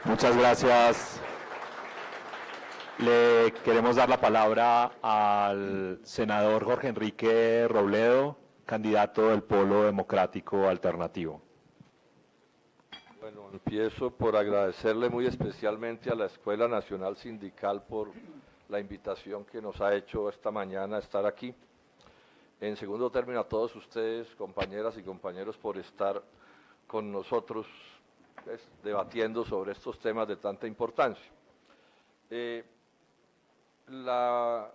Muchas gracias. Le queremos dar la palabra al senador Jorge Enrique Robledo, candidato del Polo Democrático Alternativo. Bueno, empiezo por agradecerle muy especialmente a la Escuela Nacional Sindical por la invitación que nos ha hecho esta mañana a estar aquí. En segundo término, a todos ustedes, compañeras y compañeros, por estar con nosotros debatiendo sobre estos temas de tanta importancia. La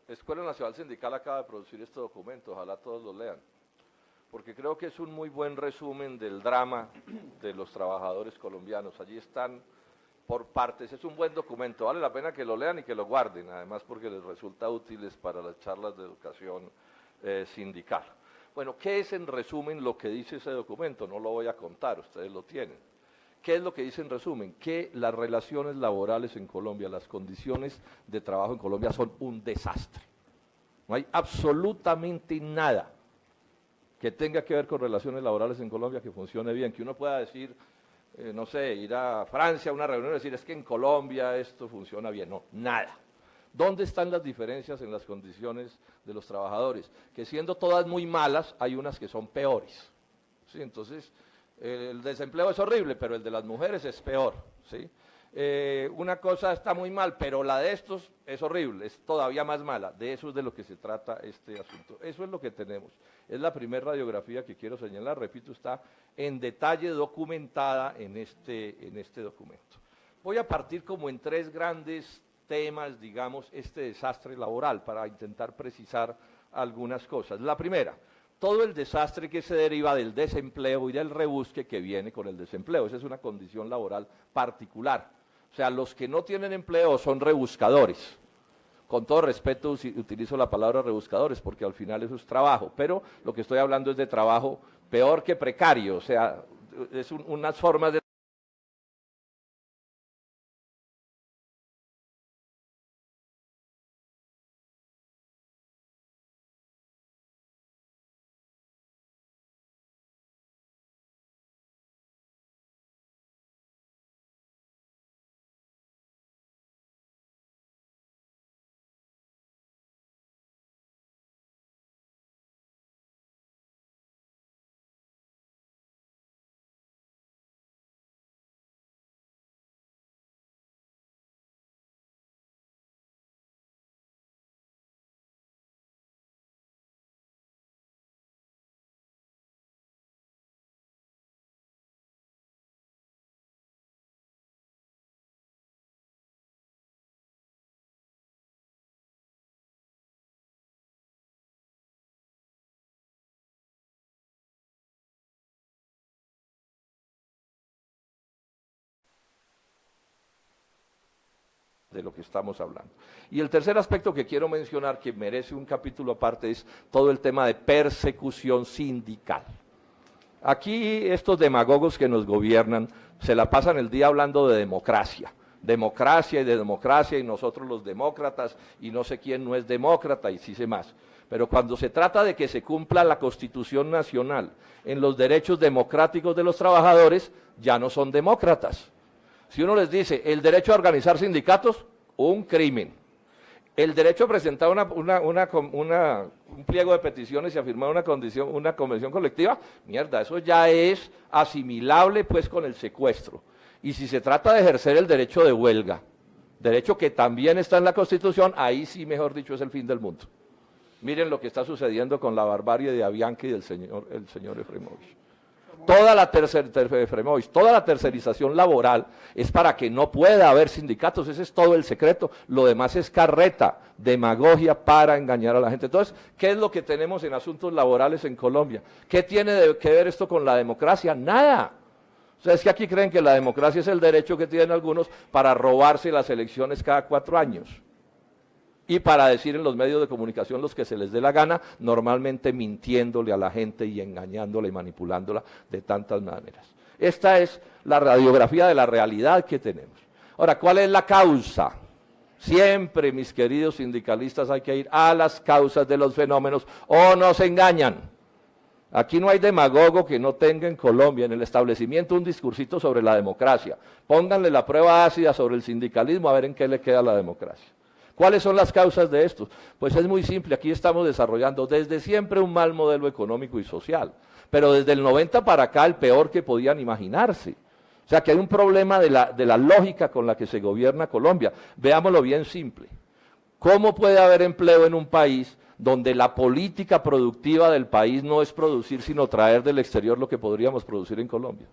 Escuela Nacional Sindical acaba de producir este documento, ojalá todos lo lean, porque creo que es un muy buen resumen del drama de los trabajadores colombianos. Allí están por partes, es un buen documento, vale la pena que lo lean y que lo guarden, además porque les resulta útiles para las charlas de educación sindical. Bueno, ¿qué es en resumen lo que dice ese documento? No lo voy a contar, ustedes lo tienen. ¿Qué es lo que dice en resumen? Que las relaciones laborales en Colombia, las condiciones de trabajo en Colombia son un desastre. No hay absolutamente nada que tenga que ver con relaciones laborales en Colombia que funcione bien, que uno pueda decir, no sé, ir a Francia a una reunión y decir, es que en Colombia esto funciona bien. No, nada. ¿Dónde están las diferencias en las condiciones de los trabajadores? Que siendo todas muy malas, hay unas que son peores. ¿Sí? Entonces, el desempleo es horrible, pero el de las mujeres es peor. ¿Sí? Una cosa está muy mal, pero la de estos es horrible, es todavía más mala. De eso es de lo que se trata este asunto. Eso es lo que tenemos. Es la primera radiografía que quiero señalar, repito, está en detalle documentada en este documento. Voy a partir como en tres grandes temas, digamos, este desastre laboral, para intentar precisar algunas cosas. La primera, todo el desastre que se deriva del desempleo y del rebusque que viene con el desempleo. Esa es una condición laboral particular. O sea, los que no tienen empleo son rebuscadores. Con todo respeto utilizo la palabra rebuscadores porque al final eso es trabajo, pero lo que estoy hablando es de trabajo peor que precario, o sea, es unas formas de lo que estamos hablando. Y el tercer aspecto que quiero mencionar, que merece un capítulo aparte, es todo el tema de persecución sindical. Aquí estos demagogos que nos gobiernan se la pasan el día hablando de democracia y nosotros los demócratas y no sé quién no es demócrata y sí sé más. Pero cuando se trata de que se cumpla la Constitución Nacional en los derechos democráticos de los trabajadores, ya no son demócratas. Si uno les dice el derecho a organizar sindicatos, un crimen. El derecho a presentar un pliego de peticiones y a firmar una convención colectiva, mierda, eso ya es asimilable pues con el secuestro. Y si se trata de ejercer el derecho de huelga, derecho que también está en la Constitución, ahí sí, mejor dicho, es el fin del mundo. Miren lo que está sucediendo con la barbarie de Avianca y del señor Efremovich. Toda la tercerización laboral es para que no pueda haber sindicatos, ese es todo el secreto, lo demás es carreta, demagogia para engañar a la gente. Entonces, ¿qué es lo que tenemos en asuntos laborales en Colombia? ¿Qué tiene que ver esto con la democracia? Nada. O sea, es que aquí creen que la democracia es el derecho que tienen algunos para robarse las elecciones cada 4 años. Y para decir en los medios de comunicación los que se les dé la gana, normalmente mintiéndole a la gente y engañándola y manipulándola de tantas maneras. Esta es la radiografía de la realidad que tenemos. Ahora, ¿cuál es la causa? Siempre, mis queridos sindicalistas, hay que ir a las causas de los fenómenos o nos engañan. Aquí no hay demagogo que no tenga en Colombia, en el establecimiento, un discursito sobre la democracia. Pónganle la prueba ácida sobre el sindicalismo a ver en qué le queda la democracia. ¿Cuáles son las causas de esto? Pues es muy simple, aquí estamos desarrollando desde siempre un mal modelo económico y social, pero desde el 90 para acá el peor que podían imaginarse. O sea que hay un problema de la lógica con la que se gobierna Colombia. Veámoslo bien simple. ¿Cómo puede haber empleo en un país donde la política productiva del país no es producir, sino traer del exterior lo que podríamos producir en Colombia?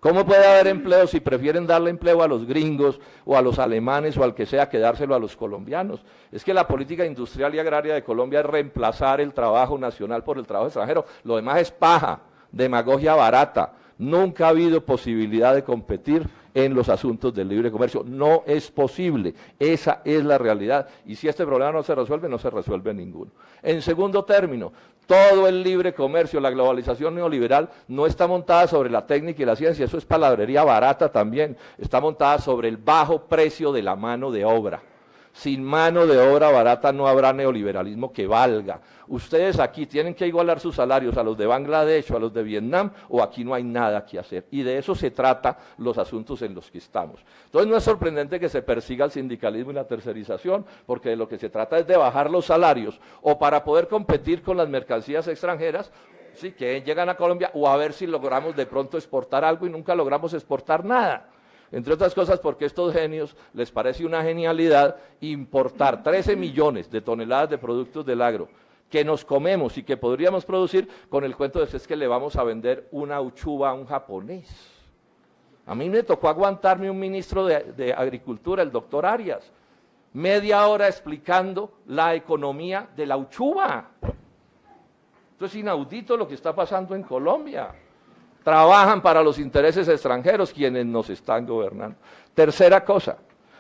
¿Cómo puede haber empleo si prefieren darle empleo a los gringos o a los alemanes o al que sea que dárselo a los colombianos? Es que la política industrial y agraria de Colombia es reemplazar el trabajo nacional por el trabajo extranjero. Lo demás es paja, demagogia barata. Nunca ha habido posibilidad de competir en los asuntos del libre comercio. No es posible. Esa es la realidad. Y si este problema no se resuelve, no se resuelve ninguno. En segundo término, todo el libre comercio, la globalización neoliberal, no está montada sobre la técnica y la ciencia. Eso es palabrería barata también. Está montada sobre el bajo precio de la mano de obra. Sin mano de obra barata no habrá neoliberalismo que valga. Ustedes aquí tienen que igualar sus salarios a los de Bangladesh o a los de Vietnam, o aquí no hay nada que hacer. Y de eso se trata los asuntos en los que estamos. Entonces no es sorprendente que se persiga el sindicalismo y la tercerización, porque de lo que se trata es de bajar los salarios, o para poder competir con las mercancías extranjeras, sí, que llegan a Colombia, o a ver si logramos de pronto exportar algo y nunca logramos exportar nada. Entre otras cosas porque a estos genios les parece una genialidad importar 13 millones de toneladas de productos del agro que nos comemos y que podríamos producir con el cuento de que es que le vamos a vender una uchuva a un japonés. A mí me tocó aguantarme un ministro de Agricultura, el doctor Arias, media hora explicando la economía de la uchuva. Esto es inaudito lo que está pasando en Colombia. Trabajan para los intereses extranjeros quienes nos están gobernando. Tercera cosa,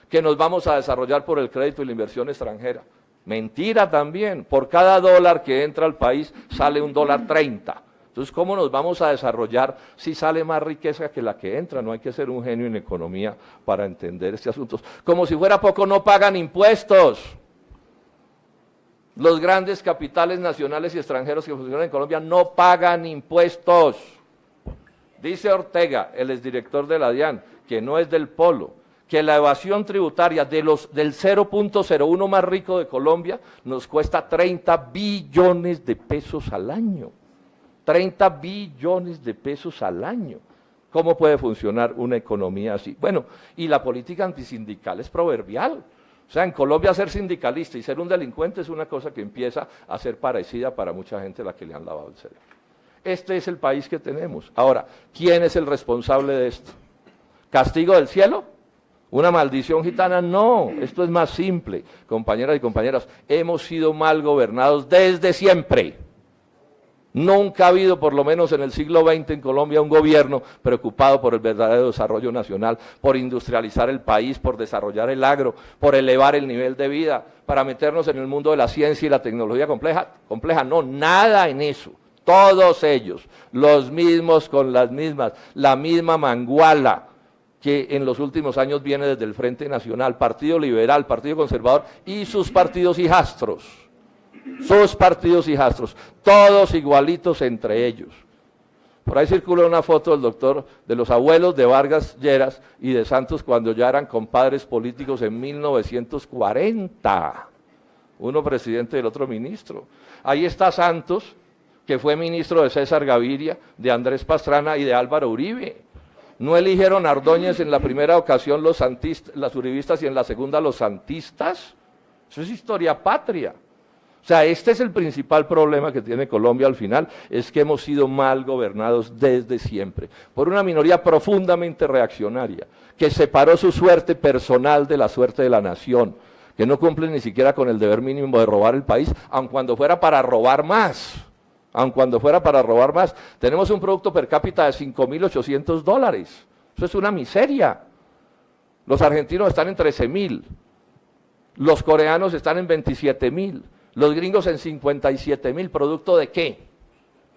que nos vamos a desarrollar por el crédito y la inversión extranjera. Mentira también, por cada dólar que entra al país sale $1.30. Entonces, ¿cómo nos vamos a desarrollar si sale más riqueza que la que entra? No hay que ser un genio en economía para entender este asunto. Como si fuera poco, no pagan impuestos. Los grandes capitales nacionales y extranjeros que funcionan en Colombia no pagan impuestos. Dice Ortega, el exdirector de la DIAN, que no es del Polo, que la evasión tributaria del 0.01 más rico de Colombia nos cuesta 30 billones de pesos al año. 30 billones de pesos al año. ¿Cómo puede funcionar una economía así? Bueno, y la política antisindical es proverbial. O sea, en Colombia ser sindicalista y ser un delincuente es una cosa que empieza a ser parecida para mucha gente a la que le han lavado el cerebro. Este es el país que tenemos. Ahora, ¿quién es el responsable de esto? ¿Castigo del cielo? ¿Una maldición gitana? No, esto es más simple, compañeras y compañeras. Hemos sido mal gobernados desde siempre. Nunca ha habido, por lo menos en el siglo XX en Colombia, un gobierno preocupado por el verdadero desarrollo nacional, por industrializar el país, por desarrollar el agro, por elevar el nivel de vida, para meternos en el mundo de la ciencia y la tecnología compleja. No, nada en eso. Todos ellos, los mismos con las mismas, la misma manguala que en los últimos años viene desde el Frente Nacional, Partido Liberal, Partido Conservador y sus partidos hijastros. Sus partidos hijastros, todos igualitos entre ellos. Por ahí circula una foto de los abuelos de Vargas Lleras y de Santos cuando ya eran compadres políticos en 1940. Uno presidente y el otro ministro. Ahí está Santos, que fue ministro de César Gaviria, de Andrés Pastrana y de Álvaro Uribe. ¿No eligieron a Ordóñez en la primera ocasión los uribistas y en la segunda los santistas? Eso es historia patria. O sea, este es el principal problema que tiene Colombia al final, es que hemos sido mal gobernados desde siempre, por una minoría profundamente reaccionaria, que separó su suerte personal de la suerte de la nación, que no cumple ni siquiera con el deber mínimo de robar el país, aun cuando fuera para robar más. Tenemos un producto per cápita de $5.800. Eso es una miseria. Los argentinos están en 13.000. Los coreanos están en 27.000. Los gringos en 57.000. ¿Producto de qué?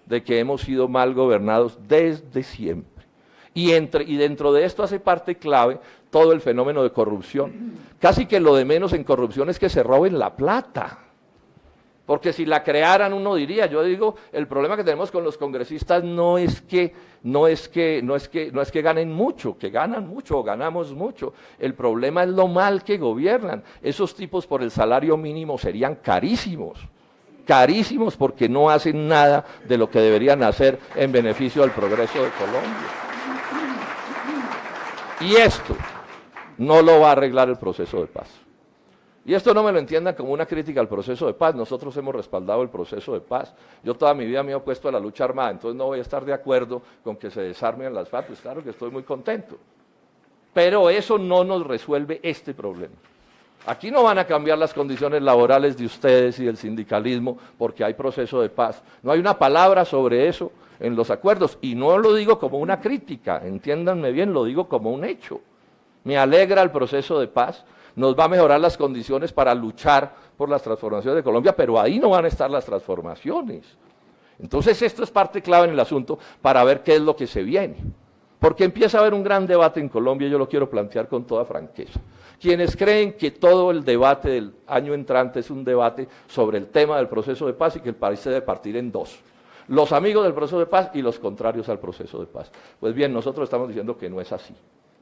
De que hemos sido mal gobernados desde siempre. Y dentro de esto hace parte clave todo el fenómeno de corrupción. Casi que lo de menos en corrupción es que se roben la plata. Porque si la crearan uno diría, yo digo, el problema que tenemos con los congresistas no es que ganen mucho, que ganan mucho o ganamos mucho. El problema es lo mal que gobiernan. Esos tipos por el salario mínimo serían carísimos. Carísimos porque no hacen nada de lo que deberían hacer en beneficio del progreso de Colombia. Y esto no lo va a arreglar el proceso de paz. Y esto no me lo entiendan como una crítica al proceso de paz. Nosotros hemos respaldado el proceso de paz. Yo toda mi vida me he opuesto a la lucha armada, entonces no voy a estar de acuerdo con que se desarmen las FARC. Pues claro que estoy muy contento. Pero eso no nos resuelve este problema. Aquí no van a cambiar las condiciones laborales de ustedes y del sindicalismo porque hay proceso de paz. No hay una palabra sobre eso en los acuerdos. Y no lo digo como una crítica, entiéndanme bien, lo digo como un hecho. Me alegra el proceso de paz. Nos va a mejorar las condiciones para luchar por las transformaciones de Colombia, pero ahí no van a estar las transformaciones. Entonces esto es parte clave en el asunto para ver qué es lo que se viene. Porque empieza a haber un gran debate en Colombia y yo lo quiero plantear con toda franqueza. Quienes creen que todo el debate del año entrante es un debate sobre el tema del proceso de paz y que el país se debe partir en dos. Los amigos del proceso de paz y los contrarios al proceso de paz. Pues bien, nosotros estamos diciendo que no es así.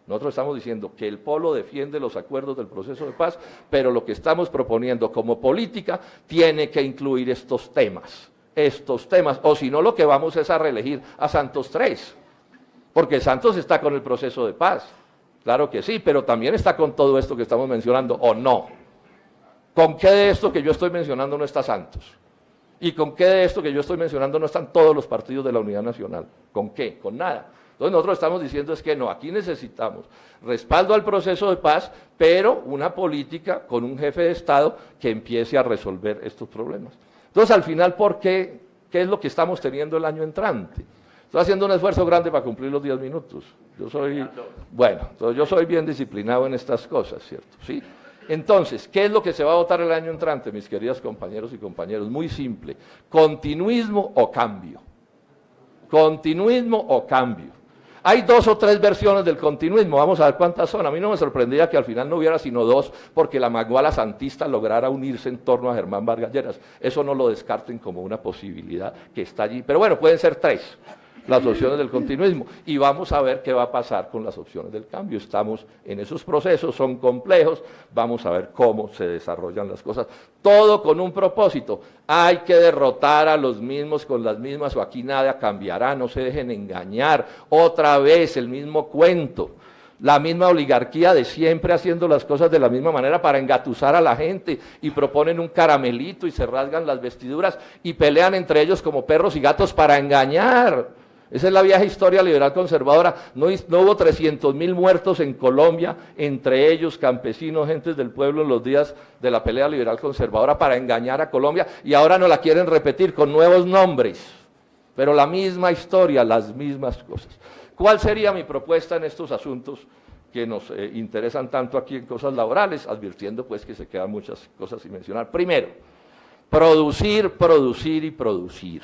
Nosotros estamos diciendo que el polo defiende los acuerdos del proceso de paz, pero lo que estamos proponiendo como política tiene que incluir estos temas, o si no lo que vamos es a reelegir a Santos III, porque Santos está con el proceso de paz, claro que sí, pero también está con todo esto que estamos mencionando, ¿o no? ¿Con qué de esto que yo estoy mencionando no está Santos? ¿Y con qué de esto que yo estoy mencionando no están todos los partidos de la Unidad Nacional? ¿Con qué? Con nada. Entonces nosotros estamos diciendo es que no, aquí necesitamos respaldo al proceso de paz, pero una política con un jefe de Estado que empiece a resolver estos problemas. Entonces al final, ¿por qué? ¿Qué es lo que estamos teniendo el año entrante? Estoy haciendo un esfuerzo grande para cumplir los 10 minutos. Yo soy bien disciplinado en estas cosas, ¿cierto? ¿Sí? Entonces, ¿qué es lo que se va a votar el año entrante, mis queridos compañeros y compañeras? Muy simple, continuismo o cambio. Continuismo o cambio. Hay 2 o 3 versiones del continuismo, vamos a ver cuántas son. A mí no me sorprendería que al final no hubiera sino 2, porque la Maguala Santista lograra unirse en torno a Germán Vargas Lleras. Eso no lo descarten como una posibilidad que está allí. Pero bueno, pueden ser 3 las opciones del continuismo. Y vamos a ver qué va a pasar con las opciones del cambio. Estamos en esos procesos, son complejos, vamos a ver cómo se desarrollan las cosas. Todo con un propósito. Hay que derrotar a los mismos con las mismas o aquí nada cambiará, no se dejen engañar. Otra vez el mismo cuento. La misma oligarquía de siempre haciendo las cosas de la misma manera para engatusar a la gente y proponen un caramelito y se rasgan las vestiduras y pelean entre ellos como perros y gatos para engañar. Esa es la vieja historia liberal conservadora. No hubo 300.000 muertos en Colombia, entre ellos campesinos, gentes del pueblo en los días de la pelea liberal conservadora para engañar a Colombia y ahora nos la quieren repetir con nuevos nombres, pero la misma historia, las mismas cosas. ¿Cuál sería mi propuesta en estos asuntos que nos interesan tanto aquí en cosas laborales? Advirtiendo pues que se quedan muchas cosas sin mencionar. Primero, producir, producir y producir.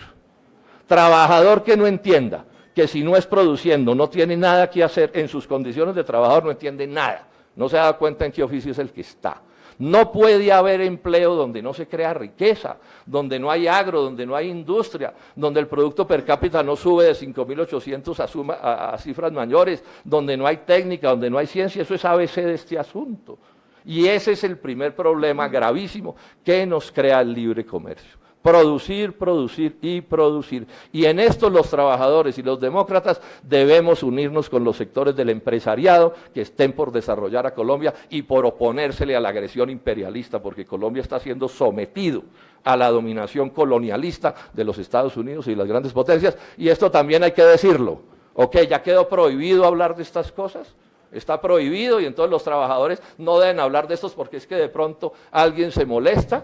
Trabajador que no entienda que si no es produciendo no tiene nada que hacer en sus condiciones de trabajador, no entiende nada, no se da cuenta en qué oficio es el que está. No puede haber empleo donde no se crea riqueza, donde no hay agro, donde no hay industria, donde el producto per cápita no sube de 5.800 a cifras mayores, donde no hay técnica, donde no hay ciencia. Eso es ABC de este asunto. Y ese es el primer problema gravísimo que nos crea el libre comercio. Producir, producir y producir. Y en esto los trabajadores y los demócratas debemos unirnos con los sectores del empresariado que estén por desarrollar a Colombia y por oponérsele a la agresión imperialista, porque Colombia está siendo sometido a la dominación colonialista de los Estados Unidos y las grandes potencias, y esto también hay que decirlo. Ok, ya quedó prohibido hablar de estas cosas. Está prohibido y entonces los trabajadores no deben hablar de estos porque es que de pronto alguien se molesta.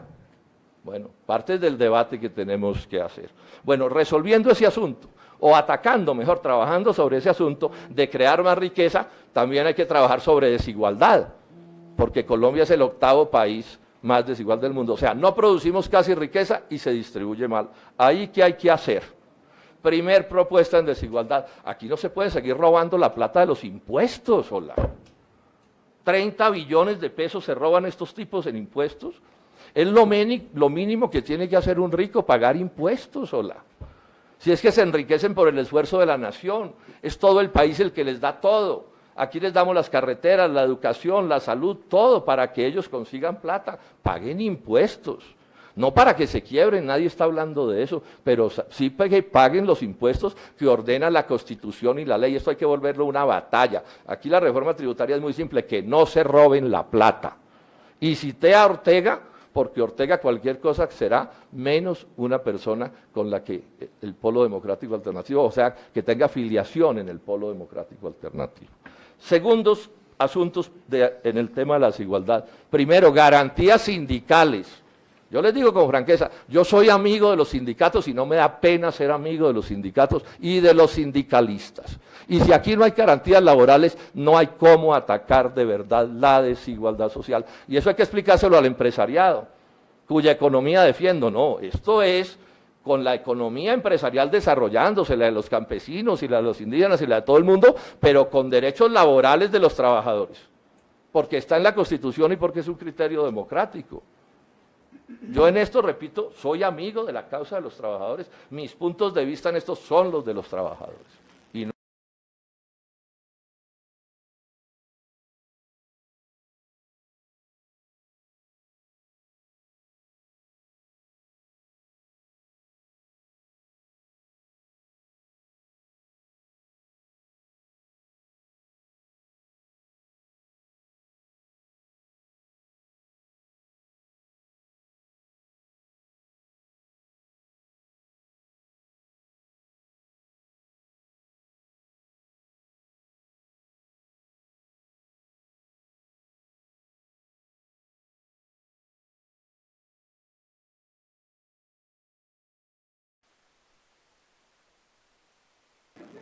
Bueno, parte del debate que tenemos que hacer. Bueno, resolviendo ese asunto, o atacando, mejor, trabajando sobre ese asunto de crear más riqueza, también hay que trabajar sobre desigualdad, porque Colombia es el 8º país más desigual del mundo. O sea, no producimos casi riqueza y se distribuye mal. Ahí, ¿qué hay que hacer? Primer propuesta en desigualdad. Aquí no se puede seguir robando la plata de los impuestos, hola. 30 billones de pesos se roban estos tipos en impuestos. Es lo mínimo que tiene que hacer un rico, pagar impuestos, hola. Si es que se enriquecen por el esfuerzo de la nación, es todo el país el que les da todo. Aquí les damos las carreteras, la educación, la salud, todo para que ellos consigan plata. Paguen impuestos. No para que se quiebren, nadie está hablando de eso, pero sí que paguen los impuestos que ordena la Constitución y la ley. Esto hay que volverlo una batalla. Aquí la reforma tributaria es muy simple, que no se roben la plata. Y cité a Ortega, porque Ortega cualquier cosa será menos una persona con la que el Polo Democrático Alternativo, o sea, que tenga afiliación en el Polo Democrático Alternativo. Segundos asuntos en el tema de la desigualdad. Primero, garantías sindicales. Yo les digo con franqueza, yo soy amigo de los sindicatos y no me da pena ser amigo de los sindicatos y de los sindicalistas. Y si aquí no hay garantías laborales, no hay cómo atacar de verdad la desigualdad social. Y eso hay que explicárselo al empresariado, cuya economía defiendo. No, esto es con la economía empresarial desarrollándose, la de los campesinos y la de los indígenas y la de todo el mundo, pero con derechos laborales de los trabajadores. Porque está en la Constitución y porque es un criterio democrático. Yo en esto, repito, soy amigo de la causa de los trabajadores. Mis puntos de vista en esto son los de los trabajadores. Y no...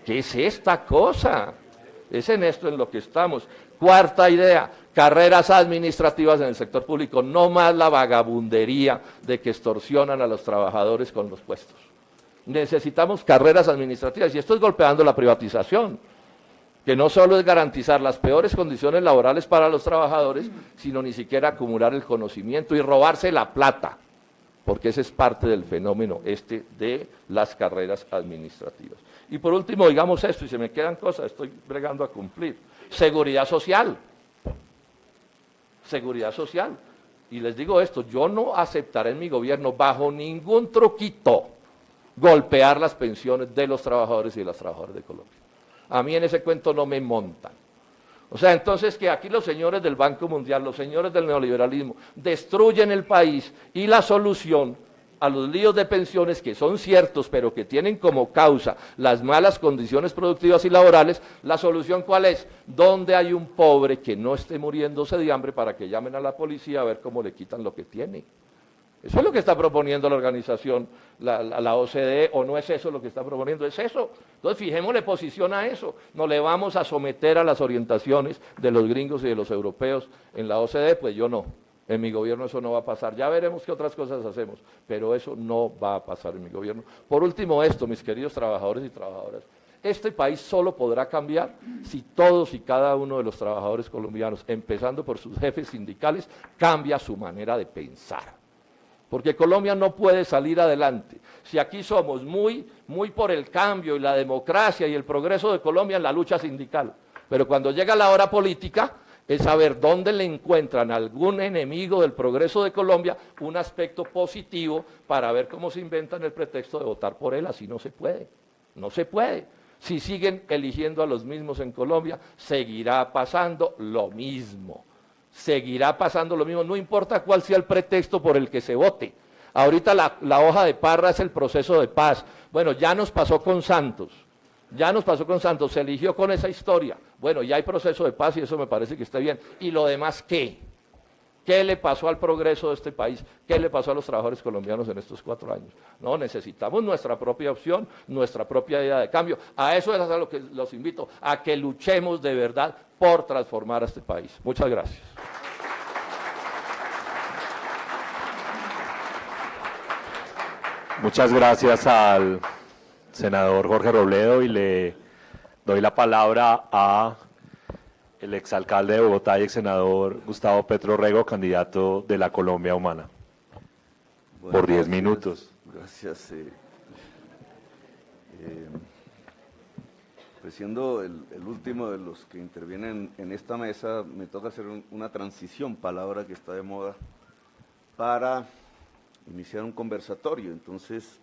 ¿Qué es esta cosa? Es en esto en lo que estamos. Cuarta idea, carreras administrativas en el sector público, no más la vagabundería de que extorsionan a los trabajadores con los puestos. Necesitamos carreras administrativas y esto es golpeando la privatización, que no solo es garantizar las peores condiciones laborales para los trabajadores, sino ni siquiera acumular el conocimiento y robarse la plata, porque ese es parte del fenómeno de las carreras administrativas. Y por último, digamos esto, y se me quedan cosas, estoy bregando a cumplir. Seguridad social. Seguridad social. Y les digo esto, yo no aceptaré en mi gobierno, bajo ningún truquito, golpear las pensiones de los trabajadores y de las trabajadoras de Colombia. A mí en ese cuento no me montan. O sea, entonces que aquí los señores del Banco Mundial, los señores del neoliberalismo, destruyen el país y la solución a los líos de pensiones que son ciertos, pero que tienen como causa las malas condiciones productivas y laborales, la solución ¿cuál es? Donde hay un pobre que no esté muriéndose de hambre para que llamen a la policía a ver cómo le quitan lo que tiene. Eso es lo que está proponiendo la organización, la OCDE, o no es eso lo que está proponiendo, es eso. Entonces fijémosle posición a eso, no le vamos a someter a las orientaciones de los gringos y de los europeos en la OCDE, pues yo no. En mi gobierno eso no va a pasar. Ya veremos qué otras cosas hacemos, pero eso no va a pasar en mi gobierno. Por último esto, mis queridos trabajadores y trabajadoras, este país solo podrá cambiar si todos y cada uno de los trabajadores colombianos, empezando por sus jefes sindicales, cambia su manera de pensar. Porque Colombia no puede salir adelante. Si aquí somos muy por el cambio y la democracia y el progreso de Colombia en la lucha sindical, pero cuando llega la hora política, es saber dónde le encuentran a algún enemigo del progreso de Colombia un aspecto positivo para ver cómo se inventan el pretexto de votar por él. Así no se puede, no se puede. Si siguen eligiendo a los mismos en Colombia, seguirá pasando lo mismo. Seguirá pasando lo mismo, no importa cuál sea el pretexto por el que se vote. Ahorita la hoja de parra es el proceso de paz. Bueno, ya nos pasó con Santos. Ya nos pasó con Santos, se eligió con esa historia. Bueno, ya hay proceso de paz y eso me parece que está bien. ¿Y lo demás qué? ¿Qué le pasó al progreso de este país? ¿Qué le pasó a los trabajadores colombianos en estos 4 años? No, necesitamos nuestra propia opción, nuestra propia idea de cambio. A eso es a lo que los invito, a que luchemos de verdad por transformar a este país. Muchas gracias. Muchas gracias al senador Jorge Robledo y le doy la palabra a el exalcalde de Bogotá y exsenador Gustavo Petro Rego, candidato de la Colombia Humana. por 10 minutos. Gracias. Pues siendo el último de los que intervienen en esta mesa, me toca hacer una transición, palabra que está de moda, para iniciar un conversatorio. Entonces,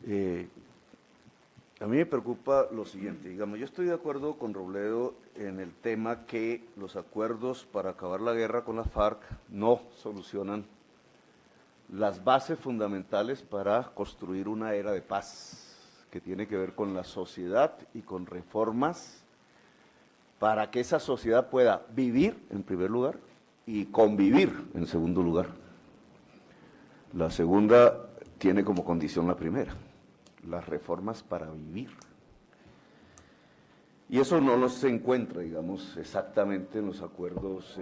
a mí me preocupa lo siguiente, digamos, yo estoy de acuerdo con Robledo en el tema que los acuerdos para acabar la guerra con la FARC no solucionan las bases fundamentales para construir una era de paz, que tiene que ver con la sociedad y con reformas para que esa sociedad pueda vivir en primer lugar y convivir en segundo lugar. La segunda tiene como condición la primera, las reformas para vivir. Y eso no se encuentra, digamos, exactamente en los acuerdos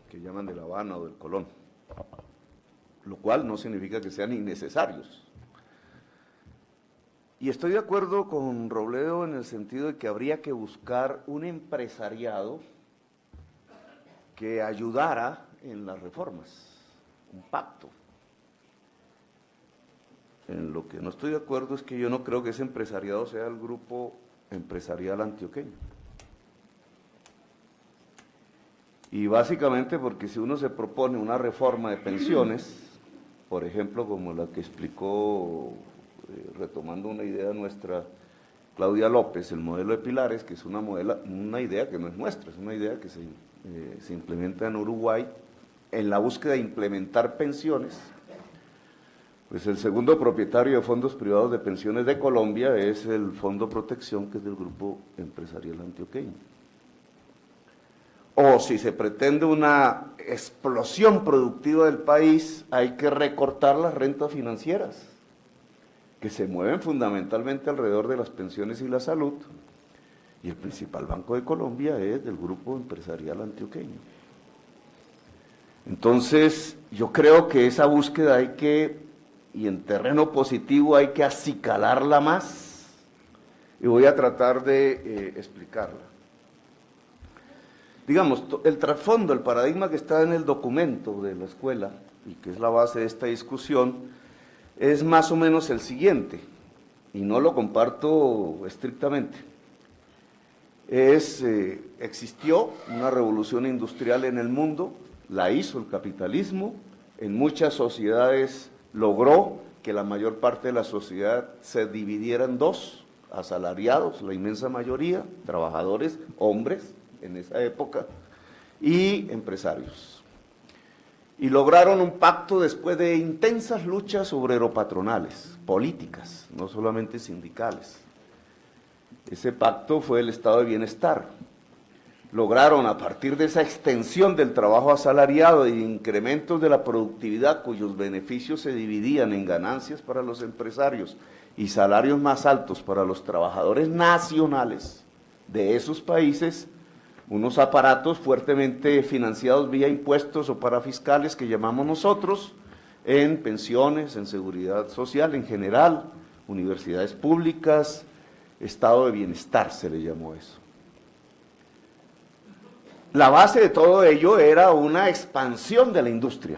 que llaman de La Habana o del Colón, lo cual no significa que sean innecesarios. Y estoy de acuerdo con Robledo en el sentido de que habría que buscar un empresariado que ayudara en las reformas, un pacto. En lo que no estoy de acuerdo es que yo no creo que ese empresariado sea el grupo empresarial antioqueño. Y básicamente porque si uno se propone una reforma de pensiones, por ejemplo, como la que explicó, retomando una idea nuestra, Claudia López, el modelo de Pilares, que es una idea que no es nuestra, es una idea que se implementa en Uruguay, en la búsqueda de implementar pensiones. Pues el segundo propietario de fondos privados de pensiones de Colombia es el Fondo Protección, que es del Grupo Empresarial Antioqueño. O si se pretende una explosión productiva del país, hay que recortar las rentas financieras, que se mueven fundamentalmente alrededor de las pensiones y la salud, y el principal banco de Colombia es del Grupo Empresarial Antioqueño. Entonces, yo creo que esa búsqueda y en terreno positivo hay que acicalarla más, y voy a tratar de explicarla. Digamos, el trasfondo, el paradigma que está en el documento de la escuela, y que es la base de esta discusión, es más o menos el siguiente, y no lo comparto estrictamente. Existió una revolución industrial en el mundo, la hizo el capitalismo, en muchas sociedades logró que la mayor parte de la sociedad se dividiera en dos: asalariados, la inmensa mayoría, trabajadores, hombres en esa época, y empresarios. Y lograron un pacto después de intensas luchas obrero-patronales, políticas, no solamente sindicales. Ese pacto fue el estado de bienestar. Lograron, a partir de esa extensión del trabajo asalariado y incrementos de la productividad, cuyos beneficios se dividían en ganancias para los empresarios y salarios más altos para los trabajadores nacionales de esos países, unos aparatos fuertemente financiados vía impuestos o parafiscales que llamamos nosotros, en pensiones, en seguridad social en general, universidades públicas, estado de bienestar se le llamó eso. La base de todo ello era una expansión de la industria.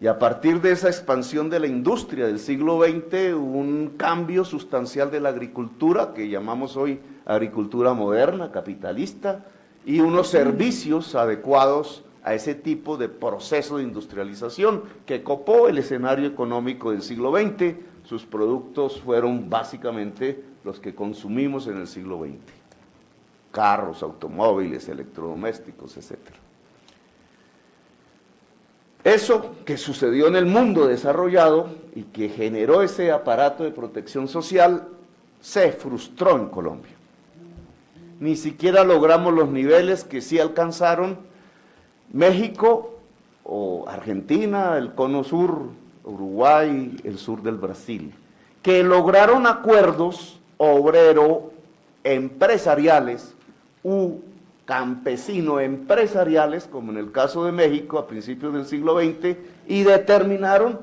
Y a partir de esa expansión de la industria del siglo XX, hubo un cambio sustancial de la agricultura, que llamamos hoy agricultura moderna, capitalista, y unos servicios adecuados a ese tipo de proceso de industrialización que copó el escenario económico del siglo XX. Sus productos fueron básicamente los que consumimos en el siglo XX. Carros, automóviles, electrodomésticos, etcétera. Eso que sucedió en el mundo desarrollado y que generó ese aparato de protección social se frustró en Colombia. Ni siquiera logramos los niveles que sí alcanzaron México o Argentina, el cono sur, Uruguay, el sur del Brasil, que lograron acuerdos obrero-empresariales u campesino-empresariales, como en el caso de México a principios del siglo XX, y determinaron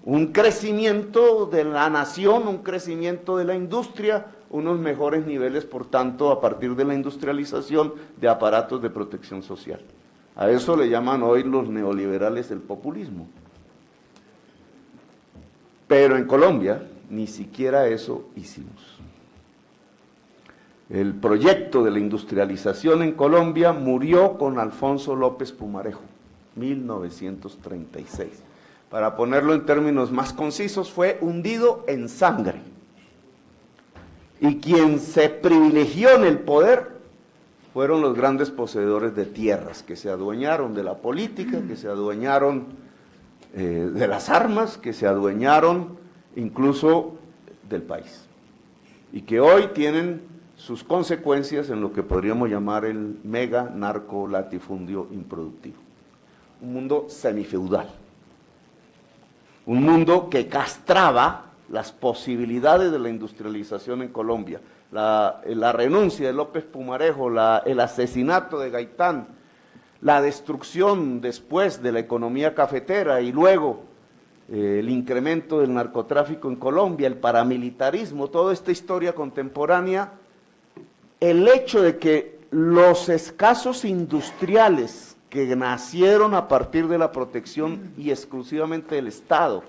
un crecimiento de la nación, un crecimiento de la industria, unos mejores niveles, por tanto, a partir de la industrialización de aparatos de protección social. A eso le llaman hoy los neoliberales el populismo. Pero en Colombia ni siquiera eso hicimos. El proyecto de la industrialización en Colombia murió con Alfonso López Pumarejo, 1936. Para ponerlo en términos más concisos, fue hundido en sangre. Y quien se privilegió en el poder fueron los grandes poseedores de tierras, que se adueñaron de la política, que se adueñaron de las armas, que se adueñaron incluso del país. Y que hoy tienen sus consecuencias en lo que podríamos llamar el mega narco latifundio improductivo. Un mundo semifeudal. Un mundo que castraba las posibilidades de la industrialización en Colombia. La renuncia de López Pumarejo, el asesinato de Gaitán, la destrucción después de la economía cafetera y luego el incremento del narcotráfico en Colombia, el paramilitarismo, toda esta historia contemporánea, el hecho de que los escasos industriales que nacieron a partir de la protección y exclusivamente del Estado,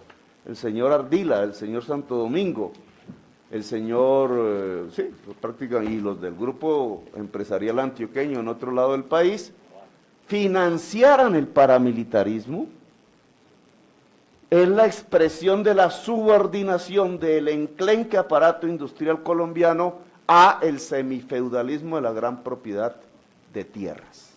el señor Ardila, el señor Santo Domingo, el señor, prácticamente, y los del grupo empresarial antioqueño en otro lado del país, financiaran el paramilitarismo, es la expresión de la subordinación del enclenque aparato industrial colombiano a el semifeudalismo de la gran propiedad de tierras.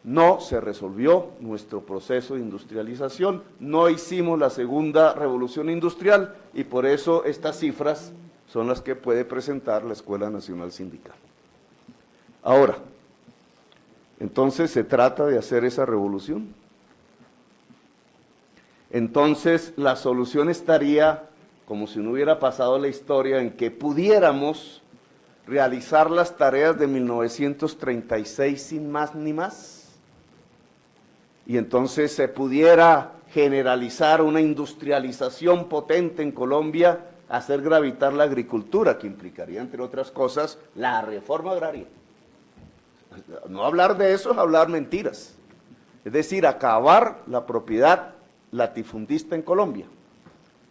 No se resolvió nuestro proceso de industrialización, no hicimos la segunda revolución industrial y por eso estas cifras son las que puede presentar la Escuela Nacional Sindical. Ahora, entonces se trata de hacer esa revolución. Entonces la solución estaría, como si no hubiera pasado la historia, en que pudiéramos realizar las tareas de 1936 sin más ni más, y entonces se pudiera generalizar una industrialización potente en Colombia, hacer gravitar la agricultura, que implicaría, entre otras cosas, la reforma agraria. No hablar de eso es hablar mentiras, es decir, acabar la propiedad latifundista en Colombia,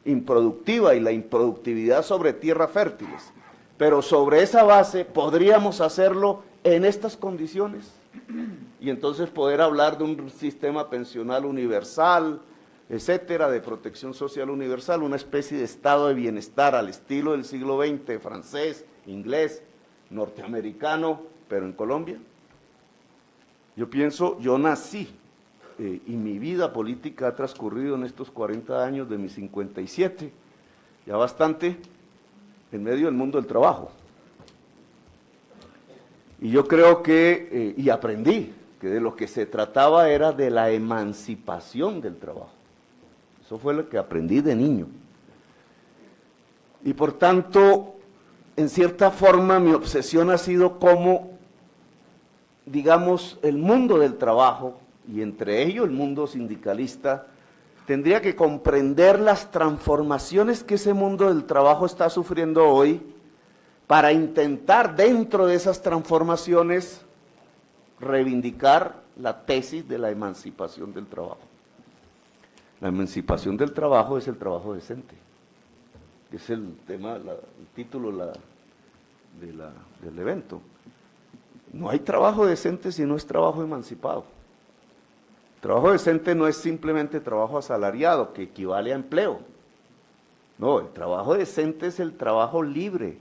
improductiva y la improductividad sobre tierras fértiles, pero sobre esa base podríamos hacerlo en estas condiciones y entonces poder hablar de un sistema pensional universal, etcétera, de protección social universal, una especie de estado de bienestar al estilo del siglo XX, francés, inglés, norteamericano, pero en Colombia. Yo pienso, yo nací y mi vida política ha transcurrido en estos 40 años de mis 57, ya bastante, en medio del mundo del trabajo. Y yo creo que, y aprendí, que de lo que se trataba era de la emancipación del trabajo. Eso fue lo que aprendí de niño. Y por tanto, en cierta forma, mi obsesión ha sido cómo, digamos, el mundo del trabajo, y entre ellos el mundo sindicalista, tendría que comprender las transformaciones que ese mundo del trabajo está sufriendo hoy para intentar dentro de esas transformaciones reivindicar la tesis de la emancipación del trabajo. La emancipación del trabajo es el trabajo decente. Es el tema, el título del evento. No hay trabajo decente si no es trabajo emancipado. Trabajo decente no es simplemente trabajo asalariado, que equivale a empleo. No, el trabajo decente es el trabajo libre,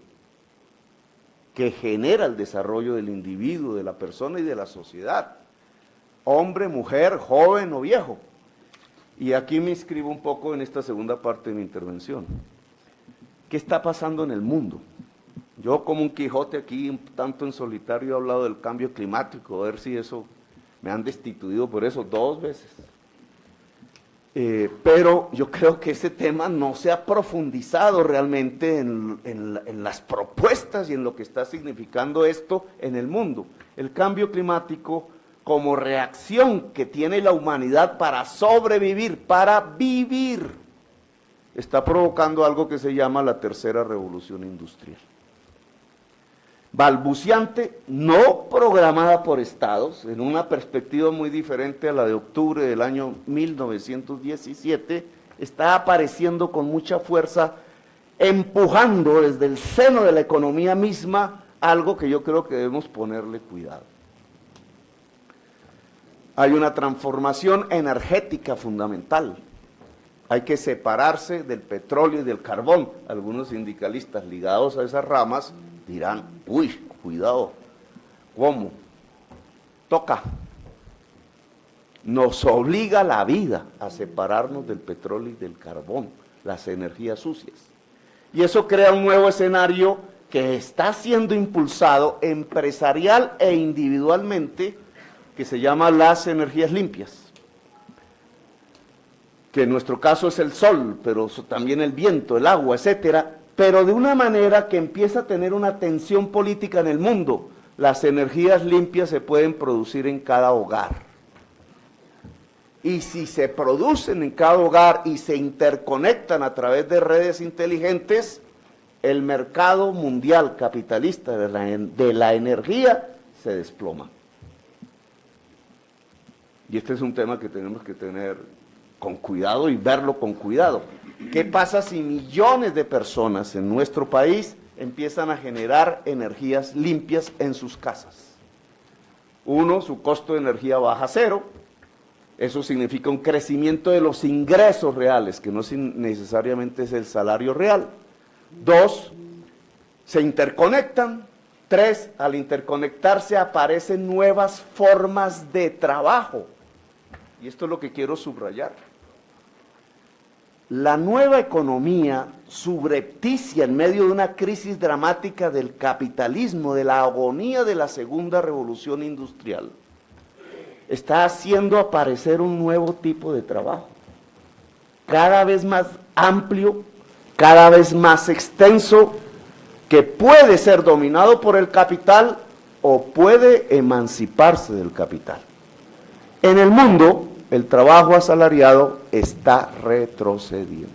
que genera el desarrollo del individuo, de la persona y de la sociedad. Hombre, mujer, joven o viejo. Y aquí me inscribo un poco en esta segunda parte de mi intervención. ¿Qué está pasando en el mundo? Yo como un Quijote aquí, un tanto en solitario, he hablado del cambio climático, a ver si eso... Me han destituido por eso 2 veces. Pero yo creo que ese tema no se ha profundizado realmente en las propuestas y en lo que está significando esto en el mundo. El cambio climático como reacción que tiene la humanidad para sobrevivir, para vivir, está provocando algo que se llama la tercera revolución industrial. Balbuciante, no programada por estados, en una perspectiva muy diferente a la de octubre del año 1917, está apareciendo con mucha fuerza, empujando desde el seno de la economía misma algo que yo creo que debemos ponerle cuidado. Hay una transformación energética fundamental. Hay que separarse del petróleo y del carbón. Algunos sindicalistas ligados a esas ramas dirán, uy, cuidado, ¿cómo? Toca. Nos obliga la vida a separarnos del petróleo y del carbón, las energías sucias. Y eso crea un nuevo escenario que está siendo impulsado empresarial e individualmente, que se llama las energías limpias, que en nuestro caso es el sol, pero también el viento, el agua, etcétera, pero de una manera que empieza a tener una tensión política en el mundo. Las energías limpias se pueden producir en cada hogar. Y si se producen en cada hogar y se interconectan a través de redes inteligentes, el mercado mundial capitalista de la energía se desploma. Y este es un tema que tenemos que tener con cuidado y verlo con cuidado. ¿Qué pasa si millones de personas en nuestro país empiezan a generar energías limpias en sus casas? Uno, su costo de energía baja a cero. Eso significa un crecimiento de los ingresos reales, que no necesariamente es el salario real. Dos, se interconectan. Tres, al interconectarse aparecen nuevas formas de trabajo. Y esto es lo que quiero subrayar. La nueva economía subrepticia en medio de una crisis dramática del capitalismo, de la agonía de la segunda revolución industrial, está haciendo aparecer un nuevo tipo de trabajo, cada vez más amplio, cada vez más extenso, que puede ser dominado por el capital o puede emanciparse del capital. En el mundo, el trabajo asalariado está retrocediendo.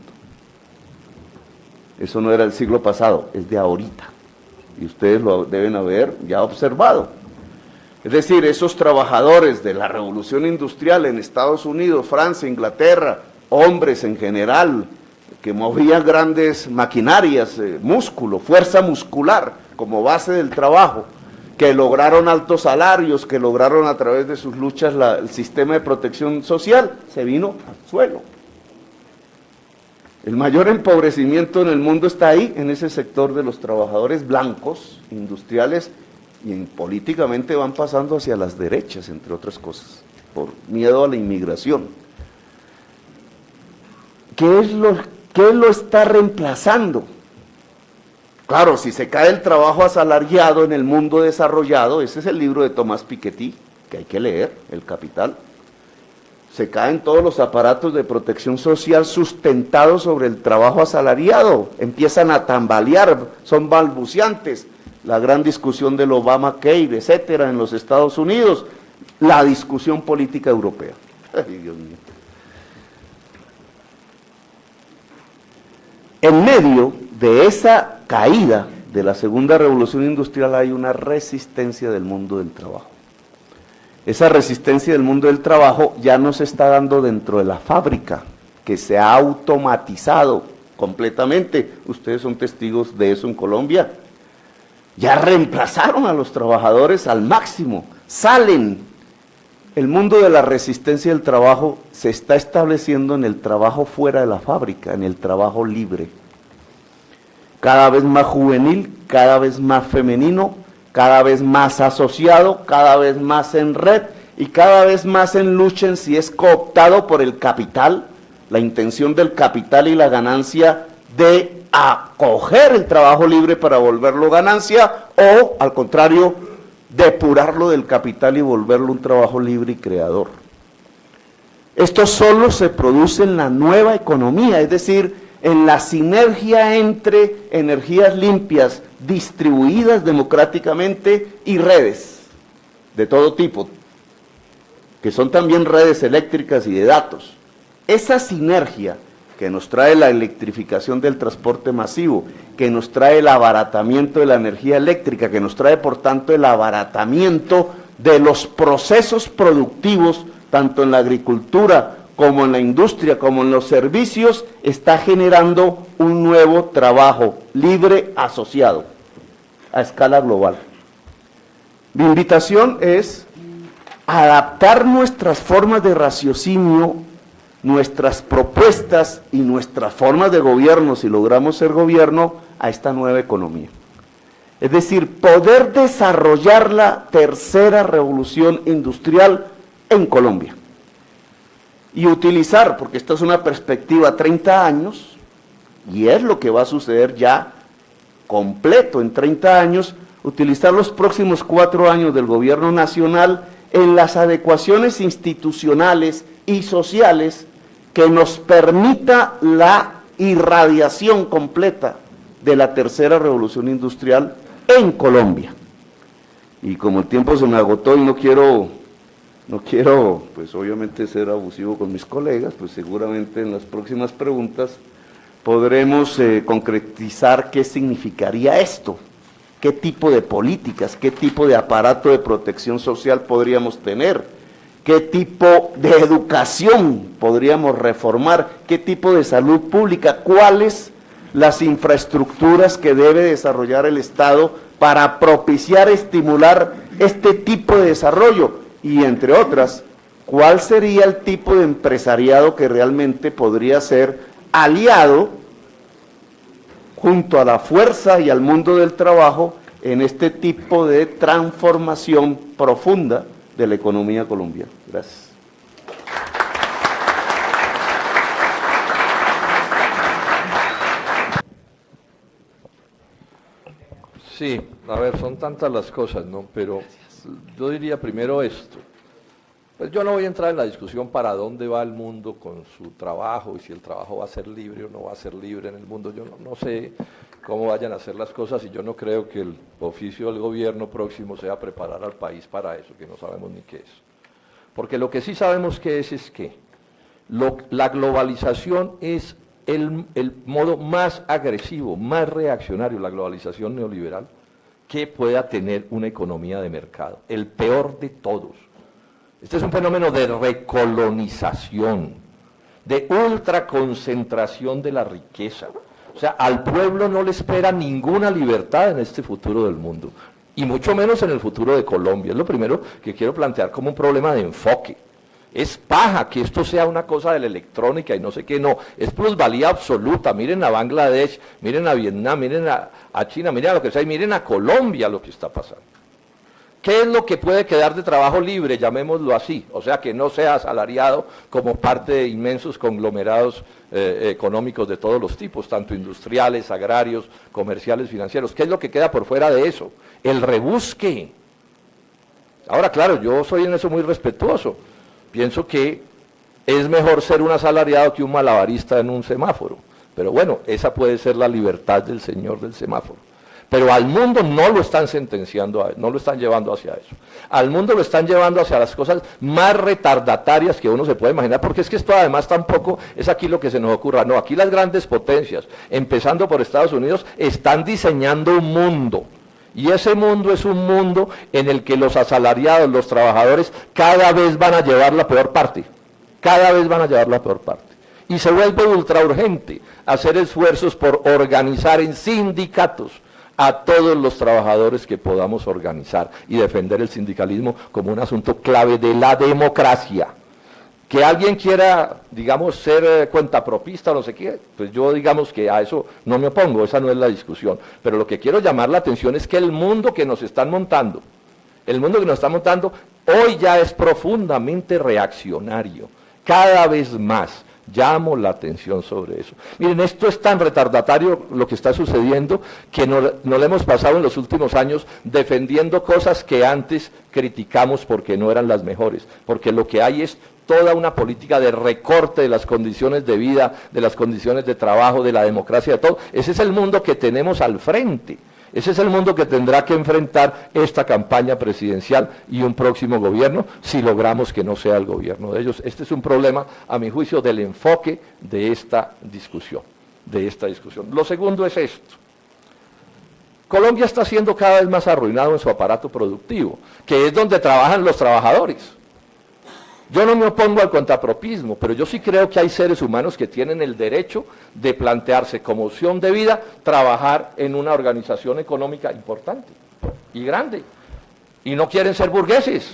Eso no era el siglo pasado, es de ahorita. Y ustedes lo deben haber ya observado. Es decir, esos trabajadores de la revolución industrial en Estados Unidos, Francia, Inglaterra, hombres en general, que movían grandes maquinarias, músculo, fuerza muscular como base del trabajo, que lograron altos salarios, que lograron a través de sus luchas el sistema de protección social, se vino al suelo. El mayor empobrecimiento en el mundo está ahí, en ese sector de los trabajadores blancos, industriales, y políticamente van pasando hacia las derechas, entre otras cosas, por miedo a la inmigración. ¿Qué lo está reemplazando? Claro, si se cae el trabajo asalariado en el mundo desarrollado, ese es el libro de Tomás Piketty, que hay que leer, El Capital. Se caen todos los aparatos de protección social sustentados sobre el trabajo asalariado, empiezan a tambalear, son balbuciantes. La gran discusión del Obamacare, etcétera, en los Estados Unidos, la discusión política europea. Ay, Dios mío. En medio de esa caída de la segunda revolución industrial hay una resistencia del mundo del trabajo. Esa resistencia del mundo del trabajo ya no se está dando dentro de la fábrica, que se ha automatizado completamente. Ustedes son testigos de eso en Colombia. Ya reemplazaron a los trabajadores al máximo, salen. El mundo de la resistencia del trabajo se está estableciendo en el trabajo fuera de la fábrica, en el trabajo libre. Cada vez más juvenil, cada vez más femenino, cada vez más asociado, cada vez más en red y cada vez más en lucha en si es cooptado por el capital, la intención del capital y la ganancia de acoger el trabajo libre para volverlo ganancia o, al contrario, depurarlo del capital y volverlo un trabajo libre y creador. Esto solo se produce en la nueva economía, es decir, en la sinergia entre energías limpias distribuidas democráticamente y redes de todo tipo, que son también redes eléctricas y de datos. Esa sinergia que nos trae la electrificación del transporte masivo, que nos trae el abaratamiento de la energía eléctrica, que nos trae por tanto el abaratamiento de los procesos productivos, tanto en la agricultura como en la industria, como en los servicios, está generando un nuevo trabajo libre asociado a escala global. Mi invitación es adaptar nuestras formas de raciocinio, nuestras propuestas y nuestras formas de gobierno, si logramos ser gobierno, a esta nueva economía. Es decir, poder desarrollar la tercera revolución industrial en Colombia. Y utilizar, porque esta es una perspectiva a 30 años, y es lo que va a suceder ya completo en 30 años, utilizar los próximos 4 años del gobierno nacional en las adecuaciones institucionales y sociales que nos permita la irradiación completa de la tercera revolución industrial en Colombia. Y como el tiempo se me agotó y no quiero, pues obviamente ser abusivo con mis colegas, pues seguramente en las próximas preguntas podremos concretizar qué significaría esto, qué tipo de políticas, qué tipo de aparato de protección social podríamos tener, qué tipo de educación podríamos reformar, qué tipo de salud pública, cuáles las infraestructuras que debe desarrollar el Estado para propiciar, estimular este tipo de desarrollo y, entre otras, cuál sería el tipo de empresariado que realmente podría ser aliado junto a la fuerza y al mundo del trabajo en este tipo de transformación profunda de la economía colombiana. Gracias. Sí, a ver, son tantas las cosas, ¿no? Pero yo diría primero esto. Pues yo no voy a entrar en la discusión para dónde va el mundo con su trabajo y si el trabajo va a ser libre o no va a ser libre en el mundo. Yo no sé cómo vayan a hacer las cosas y yo no creo que el oficio del gobierno próximo sea preparar al país para eso, que no sabemos ni qué es. Porque lo que sí sabemos que es que la globalización es el modo más agresivo, más reaccionario, la globalización neoliberal, que pueda tener una economía de mercado, el peor de todos. Este es un fenómeno de recolonización, de ultraconcentración de la riqueza. O sea, al pueblo no le espera ninguna libertad en este futuro del mundo, y mucho menos en el futuro de Colombia. Es lo primero que quiero plantear como un problema de enfoque. Es paja que esto sea una cosa de la electrónica y no sé qué, no, es plusvalía absoluta. Miren a Bangladesh, miren a Vietnam, miren a China, miren a lo que sea, y miren a Colombia lo que está pasando. ¿Qué es lo que puede quedar de trabajo libre, llamémoslo así? O sea, que no sea asalariado como parte de inmensos conglomerados económicos de todos los tipos, tanto industriales, agrarios, comerciales, financieros. ¿Qué es lo que queda por fuera de eso? El rebusque. Ahora, claro, yo soy en eso muy respetuoso. Pienso que es mejor ser un asalariado que un malabarista en un semáforo. Pero bueno, esa puede ser la libertad del señor del semáforo. Pero al mundo no lo están sentenciando, no lo están llevando hacia eso. Al mundo lo están llevando hacia las cosas más retardatarias que uno se puede imaginar, porque es que esto además tampoco es aquí lo que se nos ocurra. No, aquí las grandes potencias, empezando por Estados Unidos, están diseñando un mundo. Y ese mundo es un mundo en el que los asalariados, los trabajadores, cada vez van a llevar la peor parte. Cada vez van a llevar la peor parte. Y se vuelve ultra urgente hacer esfuerzos por organizar en sindicatos a todos los trabajadores que podamos organizar y defender el sindicalismo como un asunto clave de la democracia. Que alguien quiera, digamos, ser cuentapropista o no sé qué, pues yo digamos que a eso no me opongo, esa no es la discusión. Pero lo que quiero llamar la atención es que el mundo que nos están montando, hoy ya es profundamente reaccionario, cada vez más. Llamo la atención sobre eso. Miren, esto es tan retardatario lo que está sucediendo que no lo hemos pasado en los últimos años defendiendo cosas que antes criticamos porque no eran las mejores, porque lo que hay es toda una política de recorte de las condiciones de vida, de las condiciones de trabajo, de la democracia, de todo. Ese es el mundo que tenemos al frente. Ese es el mundo que tendrá que enfrentar esta campaña presidencial y un próximo gobierno, si logramos que no sea el gobierno de ellos. Este es un problema, a mi juicio, del enfoque de esta discusión. Lo segundo es esto. Colombia está siendo cada vez más arruinado en su aparato productivo, que es donde trabajan los trabajadores. Yo no me opongo al cuentapropismo, pero yo sí creo que hay seres humanos que tienen el derecho de plantearse como opción de vida trabajar en una organización económica importante y grande. Y no quieren ser burgueses,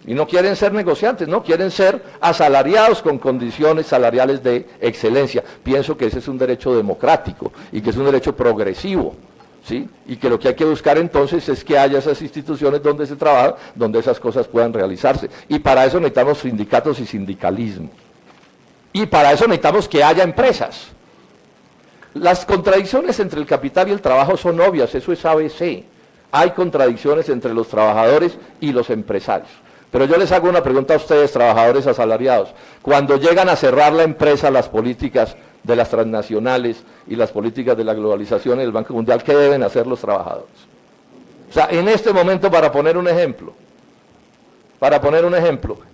y no quieren ser negociantes, no, quieren ser asalariados con condiciones salariales de excelencia. Pienso que ese es un derecho democrático y que es un derecho progresivo, ¿sí? Y que lo que hay que buscar entonces es que haya esas instituciones donde se trabaja, donde esas cosas puedan realizarse. Y para eso necesitamos sindicatos y sindicalismo. Y para eso necesitamos que haya empresas. Las contradicciones entre el capital y el trabajo son obvias, eso es ABC. Hay contradicciones entre los trabajadores y los empresarios. Pero yo les hago una pregunta a ustedes, trabajadores asalariados. Cuando llegan a cerrar la empresa, las políticas de las transnacionales y las políticas de la globalización y el Banco Mundial, ¿qué deben hacer los trabajadores? O sea, en este momento, para poner un ejemplo,